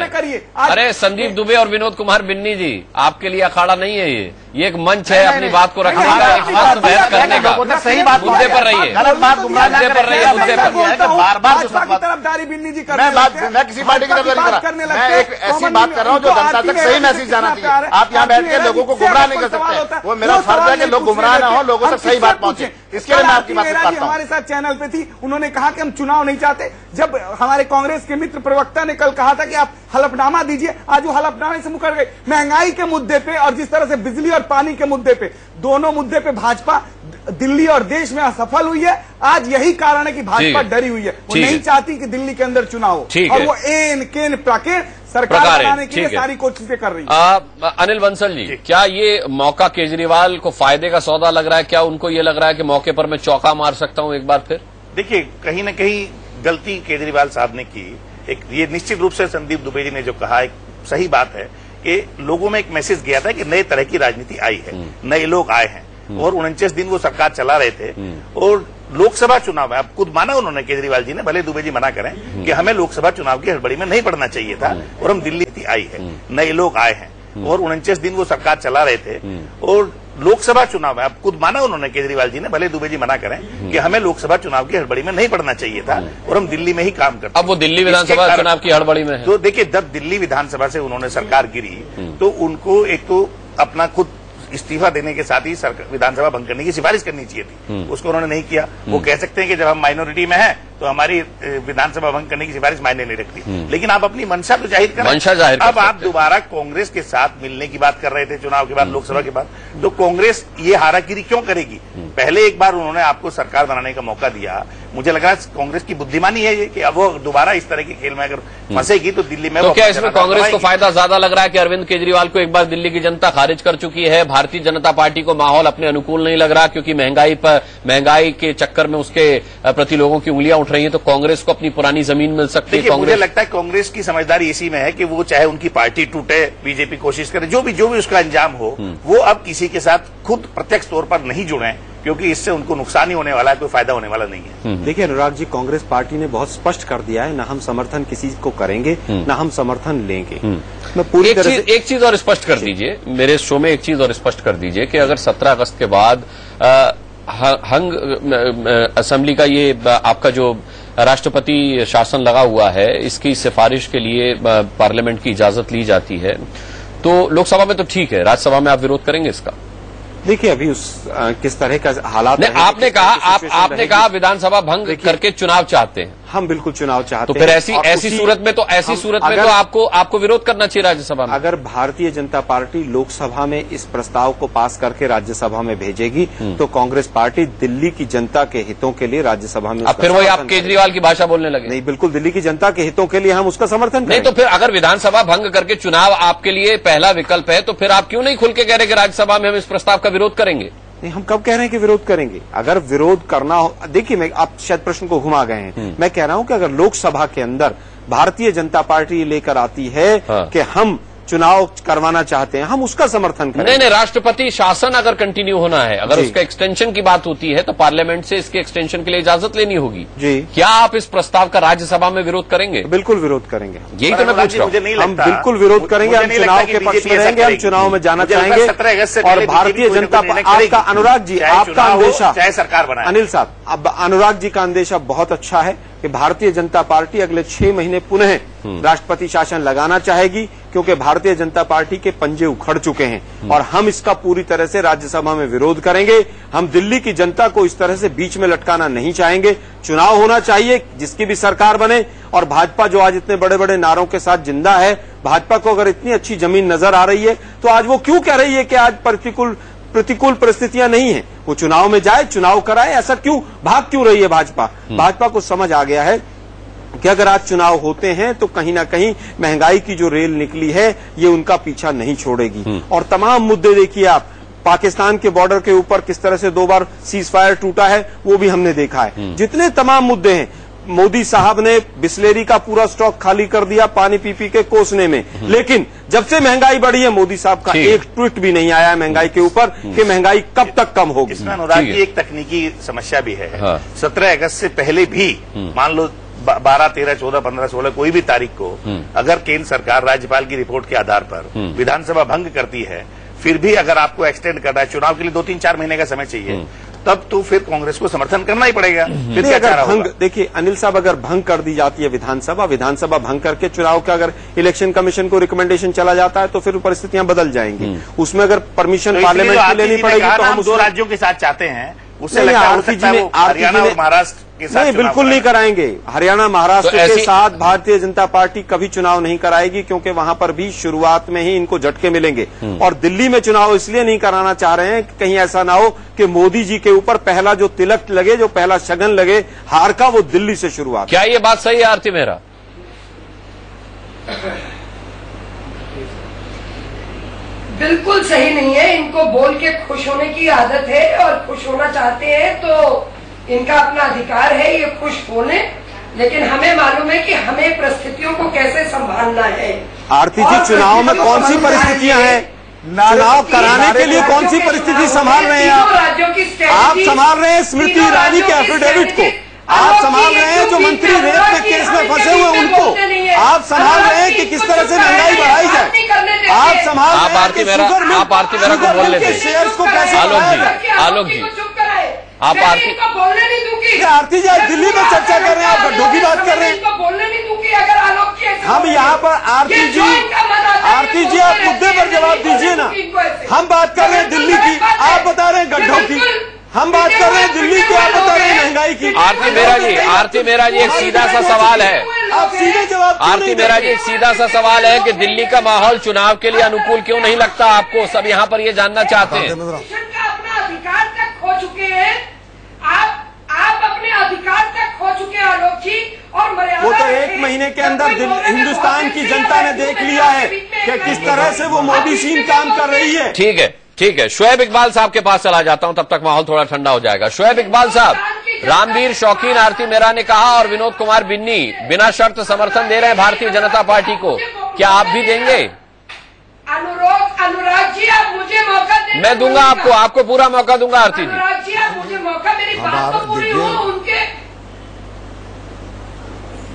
अरे संदीप दुबे और विनोद कुमार बिन्नी जी, आपके लिए अखाड़ा नहीं है ये एक मंच है अपनी बात को रखने का, एक मस्त बहस करने का। सही बात, मुद्दे पर रहिए, गलत बात गुमराह मुद्दे पर रहिए, मुद्दे पर। बार बार तरफदारी बिन्नी जी मैं किसी पार्टी की तरफदारी कर रहा, मैं एक ऐसी बात कर रहा हूँ जो जनता तक सही मैसेज जाना चाहिए। आप यहाँ बैठ के लोगों को गुमराह नहीं कर सकते, वो मेरा फर्ज है कि लोग गुमराह ना हो, लोगों तक सही बात पहुंचे। इसके लिए मैं आपकी बात करता हूँ। हमारे साथ चैनल पे थी, उन्होंने कहा कि हम चुनाव नहीं चाहते। जब हमारे कांग्रेस के मित्र प्रवक्ता ने कल कहा था कि आप हलफनामा दीजिए, आज वो हलफनामे से मुकर गए। महंगाई के मुद्दे पे और जिस तरह से बिजली और पानी के मुद्दे पे, दोनों मुद्दे पे भाजपा दिल्ली और देश में असफल हुई है। आज यही कारण है कि भाजपा डरी हुई है, वो नहीं चाहती कि दिल्ली के अंदर चुनाव हो, और वो एन केन प्राकेर सरकार बनाने के लिए सारी कोशिशें कर रही है। अनिल बंसल जी, क्या ये मौका केजरीवाल को फायदे का सौदा लग रहा है? क्या उनको ये लग रहा है कि मौके पर मैं चौका मार सकता हूं एक बार फिर? देखिए, कहीं न कहीं गलती केजरीवाल साहब ने की। एक ये निश्चित रूप से संदीप दुबे जी ने जो कहा, एक सही बात है कि लोगों में एक मैसेज गया था कि नए तरह की राजनीति आई है, नए लोग आए हैं, और 49 दिन वो सरकार चला रहे थे। और लोकसभा चुनाव है, अब खुद माना उन्होंने केजरीवाल जी ने, भले दुबे जी मना करें, कि हमें लोकसभा चुनाव की हड़बड़ी में नहीं पड़ना चाहिए था, और हम दिल्ली आई है, नए लोग आए हैं, और 49 दिन वो सरकार चला रहे थे। और लोकसभा चुनाव है, अब खुद माना उन्होंने केजरीवाल जी ने, भले दुबे जी मना करें, कि हमें लोकसभा चुनाव की हड़बड़ी में नहीं पड़ना चाहिए था, और हम दिल्ली में ही काम करते। अब वो दिल्ली विधानसभा चुनाव की हड़बड़ी में है। तो देखिए, जब दिल्ली विधानसभा से उन्होंने सरकार गिरी, तो उनको एक तो अपना खुद इस्तीफा देने के साथ ही विधानसभा भंग करने की सिफारिश करनी चाहिए थी, उसको उन्होंने नहीं किया। वो कह सकते हैं कि जब हम माइनॉरिटी में हैं तो हमारी विधानसभा भंग करने की सिफारिश मायने नहीं रखती, लेकिन आप अपनी मंशा तो जाहिर करें। मंशा जाहिर अब आप दोबारा कांग्रेस के साथ मिलने की बात कर रहे थे चुनाव के बाद, लोकसभा के बाद, तो कांग्रेस ये हारागिरी क्यों करेगी? पहले एक बार उन्होंने आपको सरकार बनाने का मौका दिया। मुझे लग रहा है कांग्रेस की बुद्धिमानी है ये कि अब वो दोबारा इस तरह के खेल में अगर फंसेगी तो दिल्ली में। तो क्या इसमें कांग्रेस को फायदा ज्यादा लग रहा है कि अरविंद केजरीवाल को एक बार दिल्ली की जनता खारिज कर चुकी है, भारतीय जनता पार्टी को माहौल अपने अनुकूल नहीं लग रहा क्योंकि महंगाई के चक्कर में उसके प्रति लोगों की उंगलियां उठ रही हैं, तो कांग्रेस को अपनी पुरानी जमीन मिल सकती है? मुझे लगता है कांग्रेस की समझदारी इसी में है कि वो चाहे उनकी पार्टी टूटे, बीजेपी कोशिश करे, जो भी उसका अंजाम हो, वो अब किसी के साथ खुद प्रत्यक्ष तौर पर नहीं जुड़े, क्योंकि इससे उनको नुकसान ही होने वाला है, कोई फायदा होने वाला नहीं है। देखिए अनुराग जी, कांग्रेस पार्टी ने बहुत स्पष्ट कर दिया है, ना हम समर्थन किसी को करेंगे, ना हम समर्थन लेंगे। मैं पूरी तरह से एक चीज और स्पष्ट कर दीजिए, मेरे शो में एक चीज और स्पष्ट कर दीजिए कि अगर 17 अगस्त के बाद हंग असेंबली का ये आपका जो राष्ट्रपति शासन लगा हुआ है, इसकी सिफारिश के लिए पार्लियामेंट की इजाजत ली जाती है, तो लोकसभा में तो ठीक है, राज्यसभा में आप विरोध करेंगे इसका? देखिए अभी उस किस तरह का हालात आपने कहा विधानसभा भंग करके चुनाव चाहते हैं। हम बिल्कुल चुनाव चाहते हैं, तो फिर ऐसी सूरत में तो आपको विरोध करना चाहिए राज्यसभा में। अगर भारतीय जनता पार्टी लोकसभा में इस प्रस्ताव को पास करके राज्यसभा में भेजेगी तो कांग्रेस पार्टी दिल्ली की जनता के हितों के लिए राज्यसभा में। अब फिर वही आप केजरीवाल की भाषा बोलने लगे? नहीं, बिल्कुल दिल्ली की जनता के हितों के लिए हम उसका समर्थन नहीं। तो फिर अगर विधानसभा भंग करके चुनाव आपके लिए पहला विकल्प है, तो फिर आप क्यों नहीं खुल के कह रहे कि राज्यसभा में हम इस प्रस्ताव का विरोध करेंगे? नहीं, हम कब कह रहे हैं कि विरोध करेंगे? अगर विरोध करना हो, देखिए मैं, आप शायद प्रश्न को घुमा गए हैं। मैं कह रहा हूं कि अगर लोकसभा के अंदर भारतीय जनता पार्टी लेकर आती है कि हम चुनाव करवाना चाहते हैं, हम उसका समर्थन करें। नहीं, राष्ट्रपति शासन अगर कंटिन्यू होना है, अगर उसका एक्सटेंशन की बात होती है तो पार्लियामेंट से इसके एक्सटेंशन के लिए इजाजत लेनी होगी। जी, क्या आप इस प्रस्ताव का राज्यसभा में विरोध करेंगे? बिल्कुल विरोध करेंगे, यही तो मैं पूछ रहा हूं। हम बिल्कुल विरोध करेंगे, हम चुनाव के पक्ष में रहेंगे, हम चुनाव में जाना चाहेंगे। और भारतीय जनता आपका अनुराग जी, आपका अंदेशा, चाहे सरकार बनाए, अनिल साहब, अब अनुराग जी का अंदेशा बहुत अच्छा है कि भारतीय जनता पार्टी अगले 6 महीने पुनः राष्ट्रपति शासन लगाना चाहेगी, क्योंकि भारतीय जनता पार्टी के पंजे उखड़ चुके हैं और हम इसका पूरी तरह से राज्यसभा में विरोध करेंगे। हम दिल्ली की जनता को इस तरह से बीच में लटकाना नहीं चाहेंगे। चुनाव होना चाहिए, जिसकी भी सरकार बने, और भाजपा जो आज इतने बड़े बड़े नारों के साथ जिंदा है, भाजपा को अगर इतनी अच्छी जमीन नजर आ रही है तो आज वो क्यों कह रही है कि आज प्रतिकूल परिस्थितियां नहीं है? वो चुनाव में जाए, चुनाव कराए, ऐसा क्यों भाग क्यों रही है भाजपा? भाजपा को समझ आ गया है कि अगर आज चुनाव होते हैं तो कहीं ना कहीं महंगाई की जो रेल निकली है ये उनका पीछा नहीं छोड़ेगी। और तमाम मुद्दे देखिए आप, पाकिस्तान के बॉर्डर के ऊपर किस तरह से 2 बार सीज फायर टूटा है वो भी हमने देखा है। जितने तमाम मुद्दे हैं, मोदी साहब ने बिस्लेरी का पूरा स्टॉक खाली कर दिया पानी पी के कोसने में, लेकिन जब से महंगाई बढ़ी है मोदी साहब का एक ट्वीट भी नहीं आया महंगाई के ऊपर कि महंगाई कब तक कम होगी। इसमें अनुराग की एक तकनीकी समस्या भी है। 17 अगस्त से पहले भी मान लो 12, 13, 14, 15, 16 कोई भी तारीख को अगर केंद्र सरकार राज्यपाल की रिपोर्ट के आधार पर विधानसभा भंग करती है, फिर भी अगर आपको एक्सटेंड करना है, चुनाव के लिए 2, 3, 4 महीने का समय चाहिए, तब तो फिर कांग्रेस को समर्थन करना ही पड़ेगा। फिर क्या चारा भंग, देखिए अनिल साहब, अगर भंग कर दी जाती है विधानसभा भंग करके चुनाव का अगर इलेक्शन कमीशन को रिकमेंडेशन चला जाता है तो फिर परिस्थितियां बदल जाएंगी। उसमें अगर परमिशन पार्लियामेंट की लेनी पड़ेगी तो हम 2 राज्यों के साथ चाहते हैं, उससे लगता है हरियाणा और महाराष्ट्र के साथ नहीं, बिल्कुल नहीं कराएंगे। हरियाणा महाराष्ट्र के साथ भारतीय जनता पार्टी कभी चुनाव नहीं कराएगी, क्योंकि वहां पर भी शुरुआत में ही इनको झटके मिलेंगे। और दिल्ली में चुनाव इसलिए नहीं कराना चाह रहे हैं कि कहीं ऐसा ना हो कि मोदी जी के ऊपर पहला जो तिलक लगे, जो पहला शगन लगे हार का, वो दिल्ली से शुरुआत। क्या ये बात सही है आरती मेहरा? बिल्कुल सही नहीं है। इनको बोल के खुश होने की आदत है और खुश होना चाहते हैं तो इनका अपना अधिकार है ये खुश होने, लेकिन हमें मालूम है कि हमें परिस्थितियों को कैसे संभालना है। आरती जी, चुनाव में कौन सी परिस्थितियां हैं? चुनाव कराने के लिए कौन सी परिस्थिति संभाल रहे हैं आप संभाल रहे हैं स्मृति ईरानी के एफिडेविट को, आप संभाल रहे हैं जो मंत्री रेप के केस में फंसे हुए उनको, आप संभाल रहे हैं कि किस तरह से महंगाई बढ़ाई जाए, आप संभाल रहे हैं आप आरती मेहरा को बोलने दें। शेयर्स को कैसे आलोक जी आप आरती जी आज दिल्ली में चर्चा कर रहे हैं, आप गड्ढों की बात कर रहे हैं। बोलने नहीं दूंगी अगर आलोक की हम यहाँ पर आरती जी आप मुद्दे पर जवाब दीजिए ना। हम बात कर रहे हैं दिल्ली की, आप बता रहे हैं गड्ढों की। हम बात कर रहे हैं दिल्ली की, आप बता रहे हैं महंगाई की। आरती मेहरा जी एक सीधा सा सवाल है, आप सीधे जवाब। आरती मेहरा जी एक सीधा सा सवाल है कि दिल्ली का माहौल चुनाव के लिए अनुकूल क्यों नहीं लगता आपको? सब यहाँ पर ये जानना चाहते हैं। अपना अधिकार तक खो चुके हैं आप अपने अधिकार तक खो चुके हैं आलोक जी, और मर्यादा वो तो 1 महीने के अंदर हिंदुस्तान की जनता ने देख लिया है कि किस तरह से वो मोदी सीन काम कर रही है। ठीक है। शुएब इकबाल साहब के पास चला जाता हूं, तब तक माहौल थोड़ा ठंडा हो जाएगा। शुएब इकबाल साहब, रामवीर शौकीन आरती मेहरा ने कहा और विनोद कुमार बिन्नी बिना शर्त समर्थन दे रहे हैं भारतीय जनता पार्टी को, क्या आप भी देंगे? अनुराग जी, आप मुझे मौका दें। मैं दूंगा आपको पूरा मौका दूंगा आरती जी। अनुराग जी, आप मुझे मौका, मेरी बात तो पूरी हो उनके,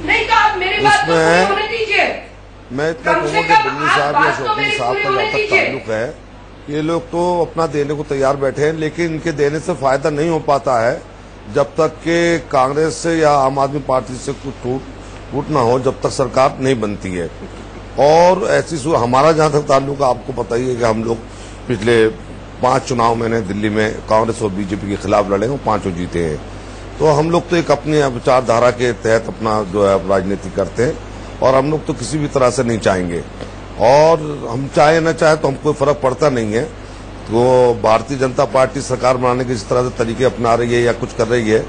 नहीं तो आप मेरी बात तो पूरी होने दीजिए। मैं इतना कहूँगा कि बिन्नी साहब या शौकीन साहब का जहाँ तक ताल्लुक है, ये लोग तो अपना देने को तैयार बैठे हैं, लेकिन इनके देने से फायदा नहीं हो पाता है जब तक कि कांग्रेस से या आम आदमी पार्टी से कुछ टूट ना हो, जब तक सरकार नहीं बनती है। और ऐसी हमारा जहां तक ताल्लुक है, आपको पता ही है कि हम लोग पिछले 5 चुनाव मैंने दिल्ली में कांग्रेस और बीजेपी के खिलाफ लड़े और 5 जीते हैं। तो हम लोग तो एक अपनी विचारधारा के तहत अपना जो है राजनीति करते हैं, और हम लोग तो किसी भी तरह से नहीं चाहेंगे, और हम चाहे न चाहे तो हमको कोई फर्क पड़ता नहीं है। तो भारतीय जनता पार्टी सरकार बनाने के जिस तरह से तरीके अपना रही है या कुछ कर रही है,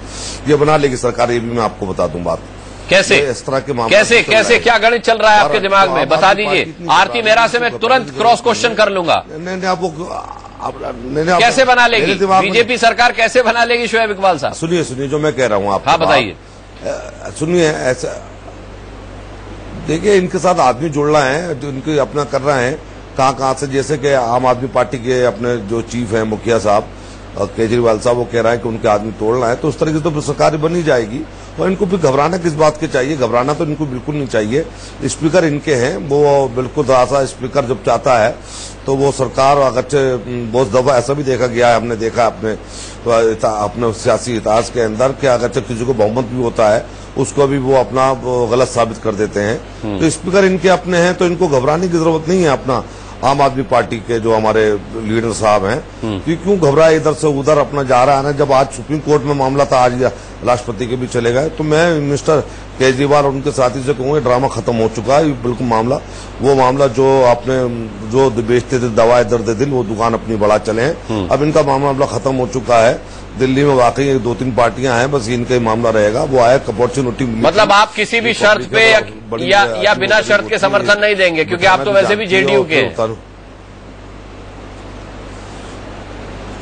ये बना लेगी सरकार, ये भी मैं आपको बता दूं बात। कैसे इस तरह के मामले कैसे क्या गणित चल रहा है आपके दिमाग में, बता दीजिए। आरती मेहरा से मैं तुरंत क्रॉस क्वेश्चन कर लूंगा। कैसे बना लेगी बीजेपी सरकार, कैसे बना लेगी शुएब इकबाल साहब? सुनिए जो मैं कह रहा हूँ आप। हाँ बताइए। सुनिए, ऐसा देखिए, इनके साथ आदमी जुड़ रहा है जो इनको अपना कर रहे हैं कहाँ से, जैसे कि आम आदमी पार्टी के अपने जो चीफ हैं मुखिया साहब केजरीवाल साहब, वो कह रहे हैं कि उनके आदमी तोड़ना है, तो उस तरह की तो सरकार बनी जाएगी। और इनको भी घबराना किस बात के चाहिए? घबराना तो इनको बिल्कुल नहीं चाहिए। स्पीकर इनके हैं, वो बिल्कुल ऐसा स्पीकर जब चाहता है तो वो सरकार, अगरचे बहुत दफा ऐसा भी देखा गया है, हमने देखा अपने सियासी इतिहास के अंदर कि अगरचे किसी को बहुमत भी होता है उसको भी वो अपना गलत साबित कर देते हैं। तो स्पीकर इनके अपने हैं, तो इनको घबराने की जरूरत नहीं है। अपना आम आदमी पार्टी के जो हमारे लीडर साहब हैं, कि क्यों घबराए, इधर से उधर अपना जा रहा है ना। जब आज सुप्रीम कोर्ट में मामला था, आज राष्ट्रपति के भी चले गए, तो मैं मिनिस्टर केजरीवाल और उनके साथी से कहूँगा ड्रामा खत्म हो चुका है बिल्कुल। वो मामला जो आपने जो बेचते थे दवाएं दर्द दिल, वो दुकान अपनी बढ़ा चले हैं। अब इनका मामला खत्म हो चुका है। दिल्ली में वाकई 2-3 पार्टियां हैं, बस इनका ही मामला रहेगा। वो आया अपॉर्चुनिटी, मतलब आप किसी भी शर्त पे या बिना शर्त के समर्थन नहीं देंगे, क्योंकि आप तो वैसे भी जेडीयू के हैं।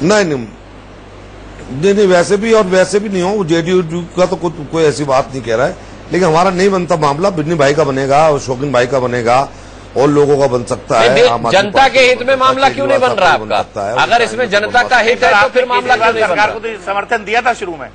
नहीं, नहीं वैसे भी और वैसे भी नहीं हो, जेडीयू का तो कोई ऐसी बात नहीं कह रहा है, लेकिन हमारा नहीं बनता मामला। बिन्नी भाई का बनेगा और शौकीन भाई का बनेगा और लोगों का बन सकता है। जनता के हित में मामला क्यों नहीं बन रहा आपका? अगर इसमें जनता का हित है तो फिर मामला क्यों नहीं बन रहा? सरकार को तो समर्थन दिया था शुरू में।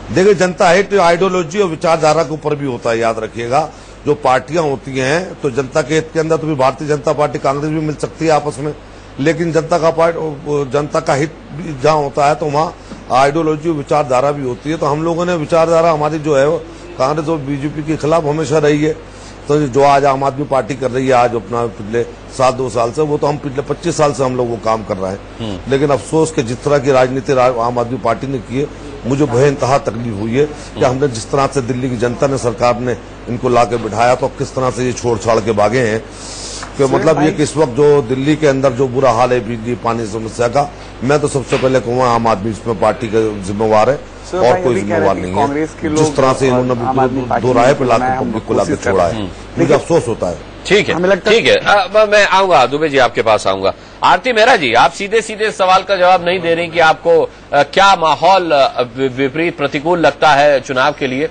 देखिए, जनता हित आइडियोलॉजी और विचारधारा के ऊपर भी होता है, याद रखिएगा। जो पार्टियां होती हैं तो जनता के हित के अंदर तो भी भारतीय जनता पार्टी, कांग्रेस भी मिल सकती है आपस में, लेकिन जनता का हित जहां होता है तो वहां आइडियोलॉजी विचारधारा भी होती है। तो हम लोगों ने विचारधारा हमारी जो है वो कांग्रेस और बीजेपी के खिलाफ हमेशा रही है। तो जो आज आम आदमी पार्टी कर रही है आज अपना पिछले 7-2 साल से, वो तो हम पिछले 25 साल से हम लोग वो काम कर रहे हैं। लेकिन अफसोस कि जिस तरह की राजनीति आम आदमी पार्टी ने की है, मुझे बेइंतहा तकलीफ हुई है कि हमने जिस तरह से दिल्ली की जनता ने, सरकार ने इनको लाके बिठाया, तो किस तरह से ये छोड़ छाड़ के भागे हैं। कि मतलब ये कि इस वक्त जो दिल्ली के अंदर जो बुरा हाल है बिजली पानी समस्या का, मैं तो सबसे पहले कहूँगा आम आदमी इसमें पार्टी का जिम्मेवार है और कोई जिम्मेवार नहीं है। जिस तरह से इन्होंने दो राय पे लाके पब्लिक को लाके छोड़ा है, मुझे अफसोस होता है। ठीक है, ठीक है। मैं आऊंगा दुबे जी, आपके पास आऊंगा। आरती मेहरा जी, आप सीधे सीधे सवाल का जवाब नहीं दे रही कि आपको क्या माहौल विपरीत प्रतिकूल लगता है चुनाव के लिए।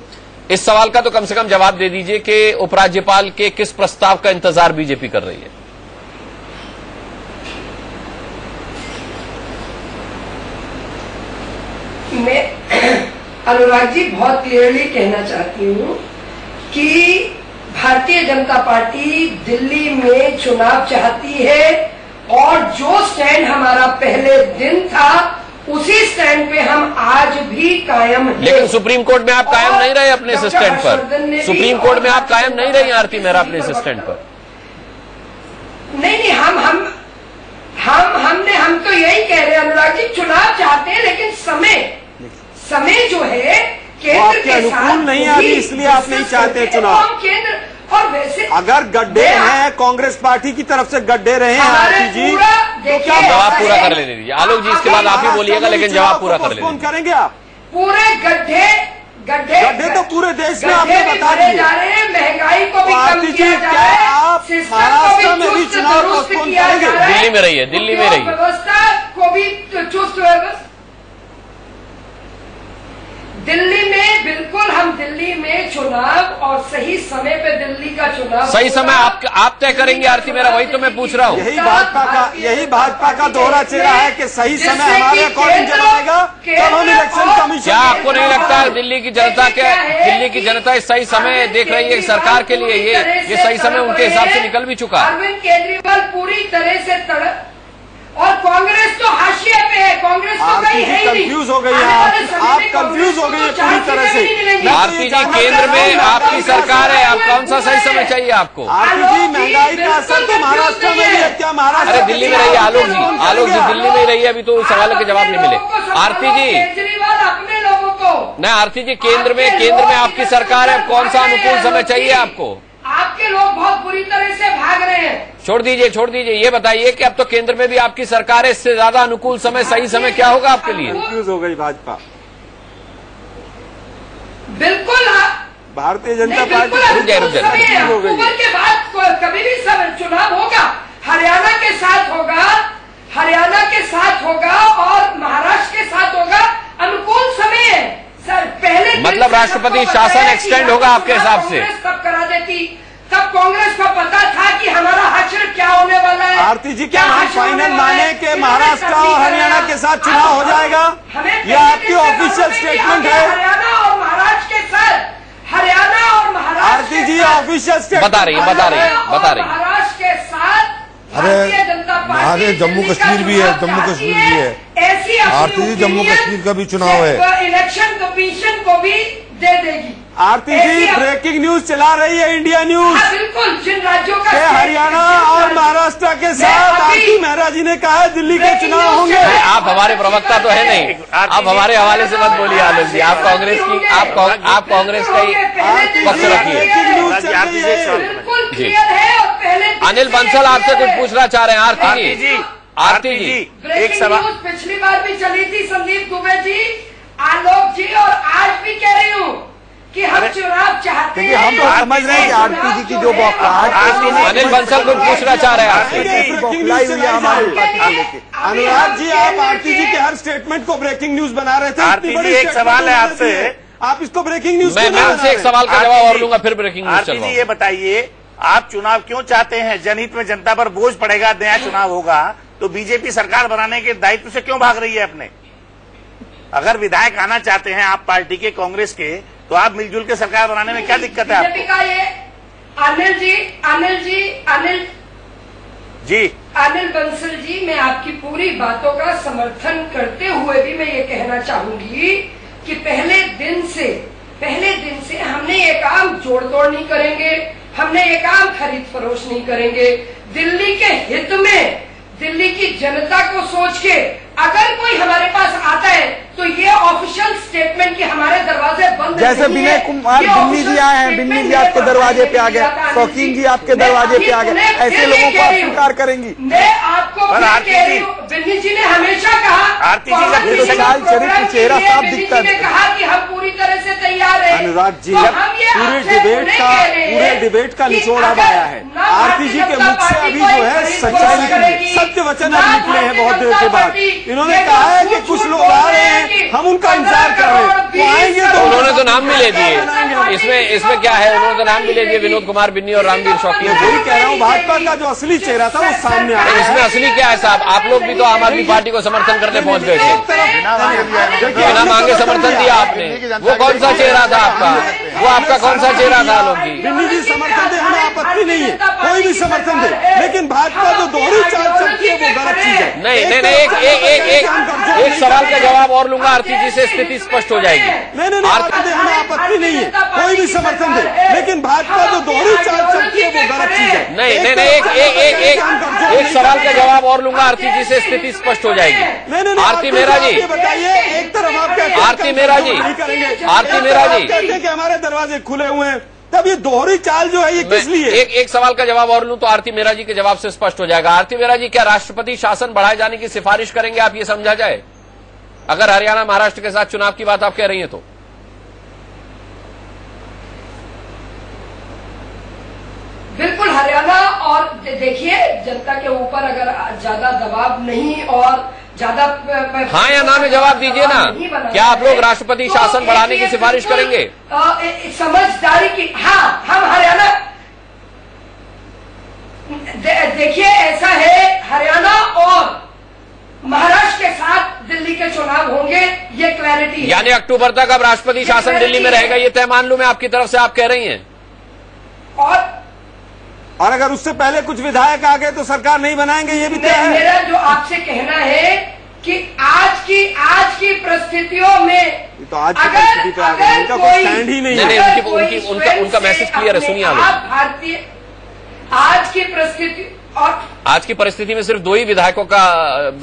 इस सवाल का तो कम से कम जवाब दे दीजिए कि उपराज्यपाल के किस प्रस्ताव का इंतजार बीजेपी कर रही है। मैं अनुराग जी बहुत क्लियरली कहना चाहती हूँ कि भारतीय जनता पार्टी दिल्ली में चुनाव चाहती है और जो स्टैंड हमारा पहले दिन था उसी स्टैंड पे हम आज भी कायम हैं। लेकिन सुप्रीम कोर्ट में आप कायम नहीं रहे अपने स्टैंड पर। सुप्रीम कोर्ट में आप कायम नहीं रही आरती मेहरा अपने स्टैंड पर। नहीं, हम तो यही कह रहे हैं अनुराग जी, चुनाव चाहते हैं लेकिन समय जो है केंद्र के अनुकूल नहीं आ रही, इसलिए आप नहीं चाहते चुनाव। केंद्र और वैसे अगर गड्ढे हैं, कांग्रेस पार्टी की तरफ से गड्ढे रहे हैं आरती जी, तो क्या जवाब पूरा कर लेने दीजिए आलोक जी, इसके बाद आप ही बोलिएगा, लेकिन जवाब पूरा कर लेने कौन करेंगे आप? पूरे गड्ढे तो पूरे देश में आपने बता दिए जा रहे हैं, महंगाई को भी कम किया जा रहा है, आप महाराष्ट्र में भी चुनाव पोस्टपोन करेंगे? दिल्ली में रहिए, दिल्ली में रहिए, व्यवस्था को भी चुस्त व्यवस्था दिल्ली में, बिल्कुल हम दिल्ली में चुनाव और सही समय पे दिल्ली का चुनाव, सही समय आप तय करेंगे आरती मेरा, वही तो मैं पूछ रहा हूँ। यही भाजपा का दोहरा चेहरा है कि सही समय हमारे अकॉर्डिंग जब आएगा तब हम इलेक्शन कमीशन। क्या आपको नहीं लगता है दिल्ली की जनता इस सही समय देख रही है सरकार के लिए? ये सही समय उनके हिसाब से निकल भी चुका है। अरविंद केजरीवाल पूरी तरह से तड़प और कांग्रेस तो हाशिए पे है, कांग्रेस तो कहीं है ही नहीं। कंफ्यूज हो गई हैं आप कंफ्यूज हो गई है पूरी तरह से। आरती जी, केंद्र में आपकी सरकार है, आप कौन सा सही समय चाहिए आपको? आरती जी, महंगाई का असर तो महाराष्ट्र में भी है, क्या महाराष्ट्र? अरे दिल्ली में रहिए आलोक जी, दिल्ली में रहिए, अभी तो सवाल के जवाब नहीं मिले। आरती जी, केजरीवाल अपने लोगों को नहीं, आरती जी, केंद्र में आपकी सरकार है, कौन सा अनुकूल समय चाहिए आपको? आपके लोग बहुत बुरी तरह से भाग रहे हैं। छोड़ दीजिए, ये बताइए कि अब तो केंद्र में भी आपकी सरकार है, इससे ज्यादा अनुकूल समय, सही समय क्या होगा आपके लिए? कंफ्यूज हो गई भाजपा। बिल्कुल भारतीय जनता पार्टी अक्टूबर के बाद कभी भी चुनाव होगा, हरियाणा के साथ होगा और महाराष्ट्र के साथ होगा, अनुकूल समय है सर। पहले मतलब राष्ट्रपति शासन एक्सटेंड होगा आपके हिसाब से? तब करा देती, तब कांग्रेस को पता था कि हमारा हश्र क्या होने वाला है। आरती जी, क्या हम फाइनल माने कि महाराष्ट्र और हरियाणा के साथ चुनाव हो जाएगा? यह आपकी ऑफिशियल स्टेटमेंट है? हरियाणा और महाराष्ट्र के साथ, हरियाणा और महाराष्ट्र, आरती जी ऑफिशियल स्टेटमेंट बता रही महाराष्ट्र के साथ। अरे जम्मू कश्मीर भी है, ऐसी आरती जी, जम्मू कश्मीर का भी चुनाव है, इलेक्शन कमीशन को भी दे देगी। आरती जी, ब्रेकिंग न्यूज चला रही है इंडिया न्यूज। बिल्कुल, जिन राज्यों का हरियाणा और महाराष्ट्र के साथ आरती मेहरा जी ने कहा है दिल्ली के चुनाव होंगे। आप हमारे प्रवक्ता तो है नहीं, आप हमारे हवाले से मत बोलिए आलोक जी, आप कांग्रेस का ही पक्ष रखिए। जी, अनिल बंसल आपसे कुछ पूछना चाह रहे हैं। आरती जी, एक सवाल पिछली बार भी चली थी, संदीप दुबे जी, आलोक जी, और आज भी कह रही हूँ कि हम चुनाव चाहते हैं। हम तो समझ रहे हैं कि आरती जी की जो अनिल बंसल कुछ पूछना चाह रहे हैं आपसे। बौखलाई हुई है हमारी पार्टी को लेकर। अनुराग जी, आप आरती जी के हर स्टेटमेंट को ब्रेकिंग न्यूज बना रहे थे। आरती जी, एक सवाल है आपसे, आप इसको ब्रेकिंग न्यूज मैं उनसे एक सवाल का जवाब और लूंगा, फिर ब्रेकिंग न्यूज आरती जी ये बताइए, आप चुनाव क्यों चाहते हैं? जनहित में जनता पर बोझ पड़ेगा, नया चुनाव होगा, तो बीजेपी सरकार बनाने के दायित्व से क्यों भाग रही है अपने? अगर विधायक आना चाहते हैं आप पार्टी के, कांग्रेस के, तो आप मिलजुल के सरकार बनाने में क्या दिक्कत है आपको? का ये अनिल बंसल जी, मैं आपकी पूरी बातों का समर्थन करते हुए भी मैं ये कहना चाहूंगी कि पहले दिन से हमने ये काम जोड़ तोड़ नहीं करेंगे, हमने ये काम खरीद फरोश नहीं करेंगे। दिल्ली के हित में, दिल्ली की जनता को सोच के अगर कोई हमारे पास आता है तो ये ऑफिशियल स्टेटमेंट कि हमारे दरवाजे बंद, जैसे विनय कुमार बिन्नी जी आए हैं, बिन्नी जी आपके दरवाजे पे आ गए, शौकीन जी आपके दरवाजे पे आ गए, ऐसे लोगों को आप स्वीकार करेंगी? मैं आपको कह रही हूँ, बिन्नी जी ने हमेशा कहा, आरती जी का विशाल चरित्र चेहरा साफ दिखता है। कहा कि हम पूरी तरह से तैयार हैं। अनुराग जी, पूरे डिबेट का निचोड़ अब आया है। आरती जी के मुख से अभी जो है सच्चाई निकली, सत्य वचन अब निकले हैं बहुत देर के बाद। इन्होंने कहा है कि कुछ लोग आ रहे हैं, हम उनका इंतजार कर रहे हैं, वो आएंगे तो उन्होंने तो नाम भी ले दिए। इसमें क्या है, उन्होंने तो नाम भी ले दिए, विनोद कुमार बिन्नी और रामवीर शौकीन। वही कह रहा हूँ, भाजपा का जो असली चेहरा था वो सामने आ गया। इसमें असली क्या है साहब? आप लोग भी तो आम आदमी पार्टी को समर्थन करने पहुंच गए थे, बिना मांगे समर्थन दिया आपने। वो कौन सा चेहरा था आपका? वो आपका कौन सा चेहरा था? लोग जी बिन्नी जी समर्थन दे, हमें आपत्ति नहीं है, कोई भी समर्थन दे, लेकिन भाजपा जो दोहरी चाल चलती है वो गलत चीज है। नहीं, एक सवाल का जवाब और लूंगा, आरती जी से स्थिति स्पष्ट हो जाएगी। नहीं, हमें आपत्ति नहीं है, कोई भी समर्थन दे, लेकिन भाजपा जो दोहरी चाल चलती है वो गलत चीज है। नहीं, एक सवाल का जवाब और लूंगा, आरती जी से स्थिति स्पष्ट हो जाएगी। आरती मेहरा जी बताइए, एक तरफ आप कहते हैं आरती मेहरा जी कहते हैं कि हमारे दरवाजे खुले हुए हैं, तब ये दोहरी चाल जो है ये किस लिए? एक सवाल का जवाब और लूं तो आरती मेहरा जी के जवाब से स्पष्ट हो जाएगा। आरती मेहरा जी, क्या राष्ट्रपति शासन बढ़ाए जाने की सिफारिश करेंगे आप, ये समझा जाए, अगर हरियाणा महाराष्ट्र के साथ चुनाव की बात आप कह रही हैं तो? बिल्कुल हरियाणा, और देखिए जनता के ऊपर अगर ज्यादा दबाव नहीं और ज्यादा हाँ या ना में जवाब दीजिए ना, क्या आप लोग राष्ट्रपति शासन बढ़ाने की सिफारिश करेंगे? समझदारी की, हाँ, हम हरियाणा, देखिए ऐसा है, हरियाणा और महाराष्ट्र के साथ दिल्ली के चुनाव होंगे, ये क्लैरिटी है। यानी अक्टूबर तक अब राष्ट्रपति शासन दिल्ली में रहेगा, ये तय मान लूं मैं आपकी तरफ से, आप कह रही हैं? और अगर उससे पहले कुछ विधायक आ गए तो सरकार नहीं बनाएंगे, ये भी तय है। मेरा जो आपसे कहना है कि आज की परिस्थितियों में तो आज की परिस्थिति पे आ गए, उनका कोई स्टैंड ही नहीं है। उनका मैसेज क्लियर है, सुनिए आप भारतीय आज की परिस्थिति और आज की परिस्थिति में सिर्फ 2 ही विधायकों का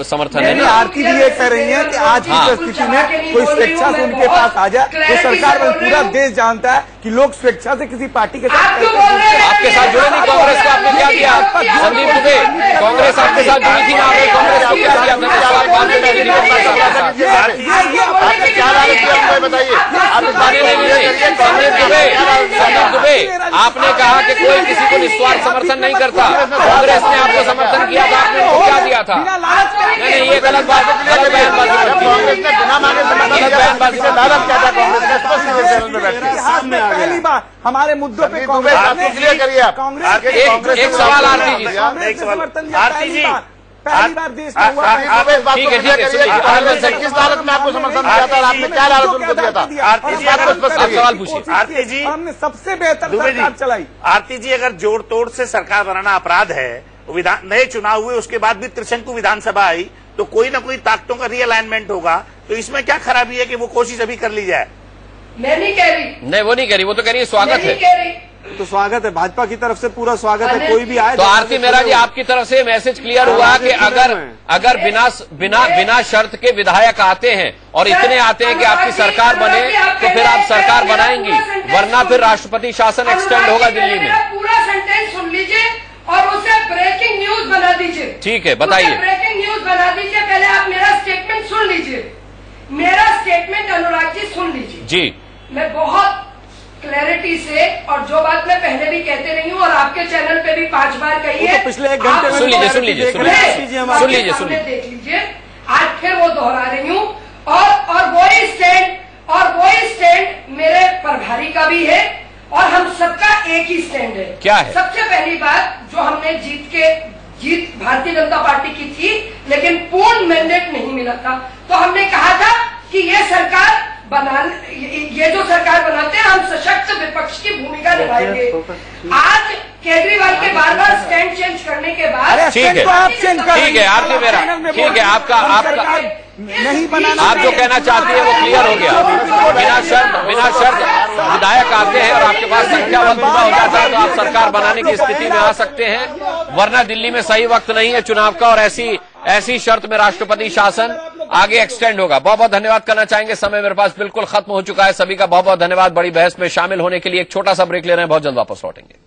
समर्थन है ना? आरती जी ये कह रही है कि आज की परिस्थिति में कोई स्वेच्छा से उनके पास आ जाए, तो सरकार में पूरा देश जानता है कि लोग स्वेच्छा से किसी पार्टी के साथ आपके साथ जुड़े नहीं। कांग्रेस को आपने क्या किया? संदीप दुबे, कांग्रेस आपके साथ जुड़ी थी ना, आपने कांग्रेस को क्या किया? मैंने सवाल बाद में बताइए। संदीप दुबे, आपने कहा कि कोई किसी को निस्वार्थ समर्थन नहीं करता, कांग्रेस ने आपको समर्थन किया था, आपने उनको क्या दिया था? नहीं, ये गलत बात है, गलत बयानबाजी सामने पहली बार हमारे मुद्दों पे कांग्रेस क्लियर करिए आप। कांग्रेस एक सवाल आरती जी, आरती जी, पहली बार देश में हुआ है। ठीक है, किस हालत में आपको समर्थन दिया था, आपने क्या हालत उनको दिया था? आप सवाल पूछिए। आरती जी, हमने सबसे बेहतर सरकार चलाई। आरती जी, अगर जोड़ तोड़ से सरकार बनाना अपराध है, नए चुनाव हुए, उसके बाद भी त्रिशंकु विधानसभा आई, तो कोई ना कोई ताकतों का रीअलाइनमेंट होगा, तो इसमें क्या खराबी है कि वो कोशिश अभी कर ली जाए? मैं नहीं कह रही। नहीं, वो नहीं कह रही, वो तो कह रही है स्वागत है। तो स्वागत है, भाजपा की तरफ से पूरा स्वागत है, कोई भी आए। तो आरती मेहरा जी, आपकी तरफ से मैसेज क्लियर हुआ कि अगर बिना शर्त के विधायक आते हैं और इतने आते हैं कि आपकी सरकार बने, तो फिर आप सरकार बनाएंगी, वरना फिर राष्ट्रपति शासन एक्सटेंड होगा दिल्ली में। पूरा सेंटेंस सुन लीजिए और उसे ब्रेकिंग न्यूज बना दीजिए। ठीक है, बताइए। ब्रेकिंग न्यूज बना दीजिए, पहले आप मेरा स्टेटमेंट सुन लीजिए। मेरा स्टेटमेंट अनुराग जी सुन लीजिए जी। मैं बहुत क्लैरिटी से, और जो बात मैं पहले भी कहते रही हूँ और आपके चैनल पे भी 5 बार कही है, पिछले 1 घंटे में सुन लीजिए देख लीजिए, आज फिर वो दोहरा रही हूँ। और वो स्टैंड मेरे प्रभारी का भी है और हम सबका एक ही स्टैंड है। क्या है? सबसे पहली बात, जो हमने जीत भारतीय जनता पार्टी की थी, लेकिन पूर्ण मैंडेट नहीं मिला था, तो हमने कहा था कि ये जो सरकार बनाते हैं, हम सशक्त विपक्ष की भूमिका निभाएंगे। आज केजरीवाल के बार स्टैंड चेंज करने के बाद ठीक है, नहीं बनाना, आप जो कहना चाहती है वो क्लियर हो गया। बिना शर्त विधायक आते हैं और आपके पास संख्या बल पूरा हो जाता है तो आप सरकार बनाने की स्थिति में आ सकते हैं, वरना दिल्ली में सही वक्त नहीं है चुनाव का और ऐसी शर्त में राष्ट्रपति शासन आगे एक्सटेंड होगा। बहुत बहुत धन्यवाद करना चाहेंगे, समय मेरे पास बिल्कुल खत्म हो चुका है। सभी का बहुत बहुत धन्यवाद बड़ी बहस में शामिल होने के लिए। एक छोटा सा ब्रेक ले रहे हैं, बहुत जल्द वापस लौटेंगे।